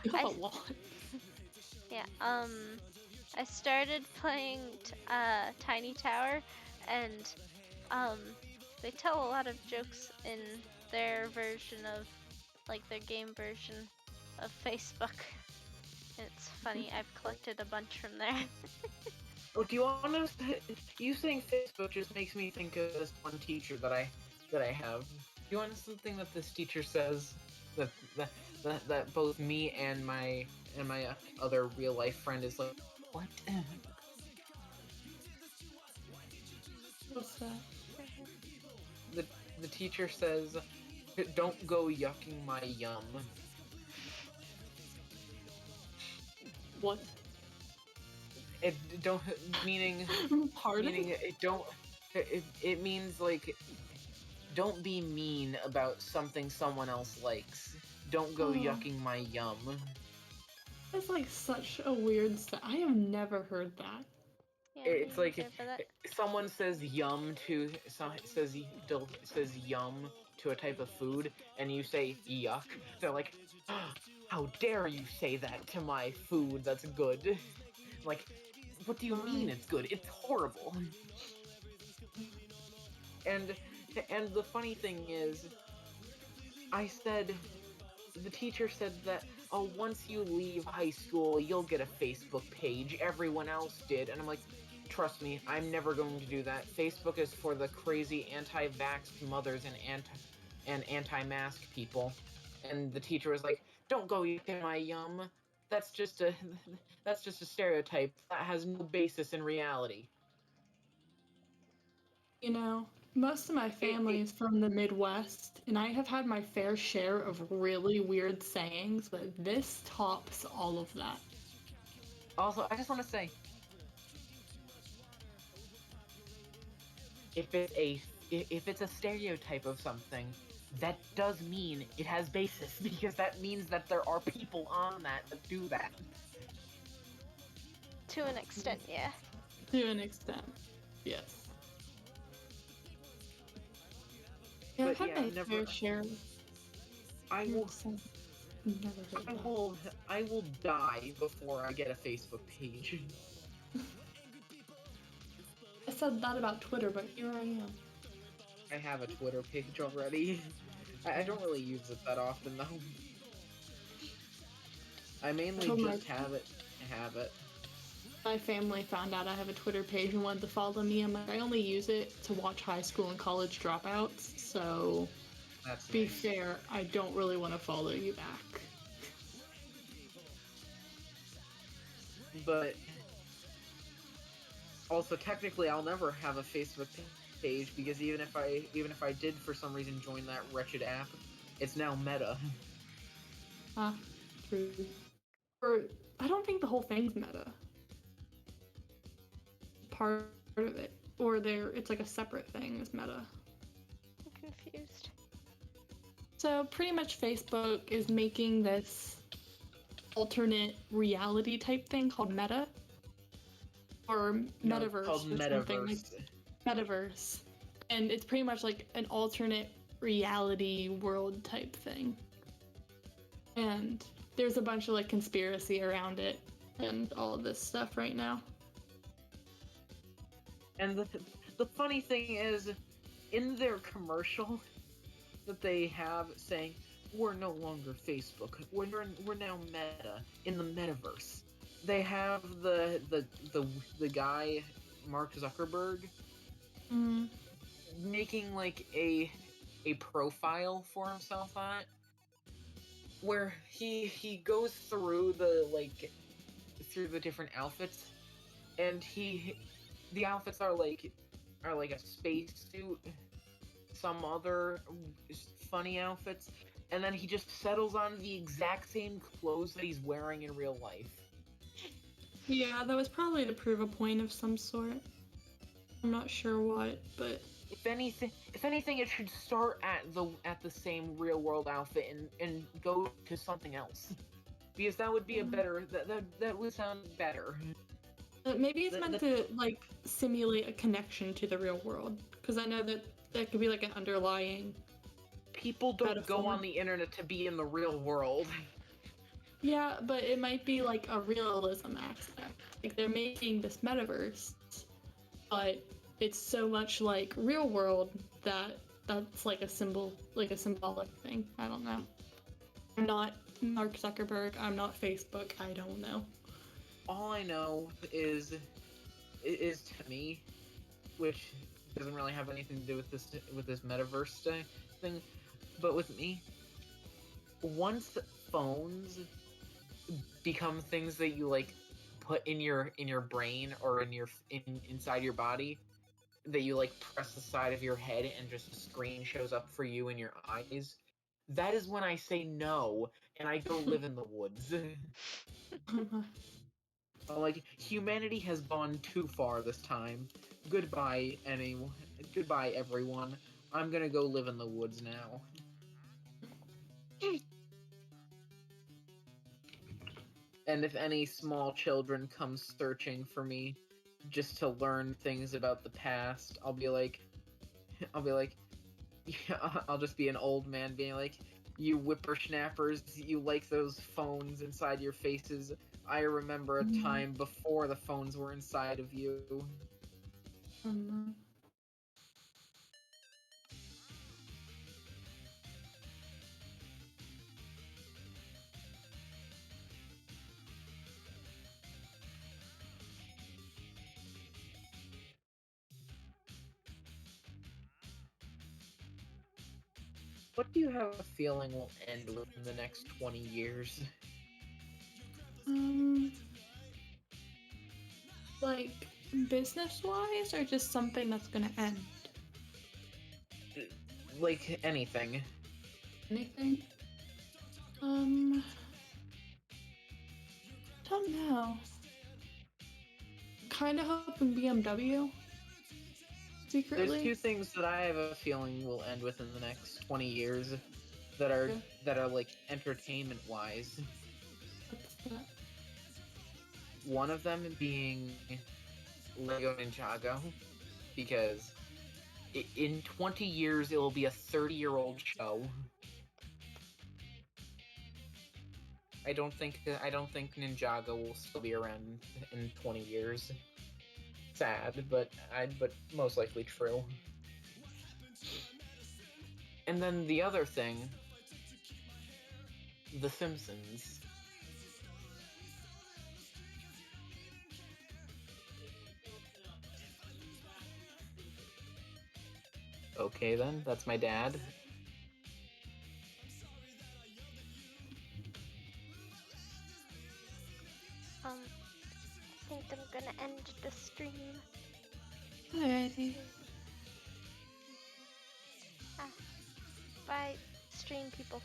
You have I a lot. yeah, I started playing Tiny Tower, and um, they tell a lot of jokes in their version of, like their game version of Facebook. And it's funny. I've collected a bunch from there. Oh, do you want to? You saying Facebook just makes me think of this one teacher that I have. Do you want something that this teacher says that that both me and my other real life friend is like, what? What's that? the the teacher says, "Don't go yucking my yum." What? It don't meaning Pardon? meaning it don't. It means like don't be mean about something someone else likes. Don't go Oh. yucking my yum. That's like such a weird I have never heard that. Yeah, It's me like neither, but that someone says yum to says yum to a type of food, and you say yuck. They're like, "Ah, how dare you say that to my food? That's good." Like, what do you mean it's good? It's horrible. And and the funny thing is, I said the teacher said that, oh, once you leave high school you'll get a Facebook page, everyone else did. And I'm like, trust me, I'm never going to do that. Facebook is for the crazy anti-vax mothers and anti-mask people. And the teacher was like, don't go eating my yum. That's just a that's just a stereotype that has no basis in reality. You know, most of my family is from the Midwest, and I have had my fair share of really weird sayings, but this tops all of that. Also, I just want to say, if it's a stereotype of something, that does mean it has basis, because that means that there are people on that do that. to an extent, yeah. To an extent, yes. Yeah, I've But had yeah, my never. fair share of I weird will. sayings. Never heard I that. will. I will die before I get a Facebook page. I said that about Twitter, but here I am. I have a Twitter page already. I don't really use it that often though. I mainly told just have it. Have it. My family found out I have a Twitter page and wanted to follow me. I'm like, I only use it to watch high school and college dropouts, so That's be nice. fair, I don't really want to follow you back. But also, technically, I'll never have a Facebook page because even if I did for some reason join that wretched app, it's now Meta. Ah, true. Or I don't think the whole thing's meta. Part of it, or it's like a separate thing is meta. I'm confused. So pretty much Facebook is making this alternate reality type thing called meta or No, it's metaverse called or something like Metaverse. metaverse, and it's pretty much like an alternate reality world type thing. And there's a bunch of like conspiracy around it and all of this stuff right now. And the funny thing is, in their commercial that they have saying, "We're no longer Facebook. We're now Meta in the metaverse." They have the guy Mark Zuckerberg making like a profile for himself on it, where he goes through the different outfits, and the outfits are like a spacesuit, some other funny outfits, and then he just settles on the exact same clothes that he's wearing in real life. Yeah, that was probably to prove a point of some sort. I'm not sure what, but If anything, it should start at the same real world outfit and go to something else, because that would be a better that would sound better. maybe it's meant The- to like simulate a connection to the real world, because I know that that could be like an underlying. People don't go Metaphor. on the internet to be in the real world. Yeah, but it might be like a realism aspect. Like they're making this metaverse, but it's so much like real world that that's like a symbolic thing. I don't know. I'm not Mark Zuckerberg. I'm not Facebook. I don't know. All I know is to me, which doesn't really have anything to do with this metaverse thing, but with me, once phones become things that you like put in your brain or inside your body, that you like press the side of your head and just a screen shows up for you in your eyes, that is when I say no and I go live in the woods. Like, humanity has gone too far this time. Goodbye, goodbye, everyone. I'm gonna go live in the woods now. And if any small children come searching for me just to learn things about the past, I'll be like, yeah, I'll just be an old man being like, you whippersnappers, you like those phones inside your faces. I remember a time before the phones were inside of you. What do you have a feeling will end within the next 20 years? Like business-wise, or just something that's gonna end? Like anything. Anything? Don't know. Kind of hoping BMW. Secretly. There's two things that I have a feeling will end within the next 20 years that are like entertainment wise. What's that? One of them being Lego Ninjago, because in 20 years it will be a 30-year-old show. I don't think Ninjago will still be around in 20 years. Sad, but most likely true. And then the other thing, The Simpsons. Okay then, that's my dad. I think I'm gonna end the stream. Alrighty. Bye, stream people.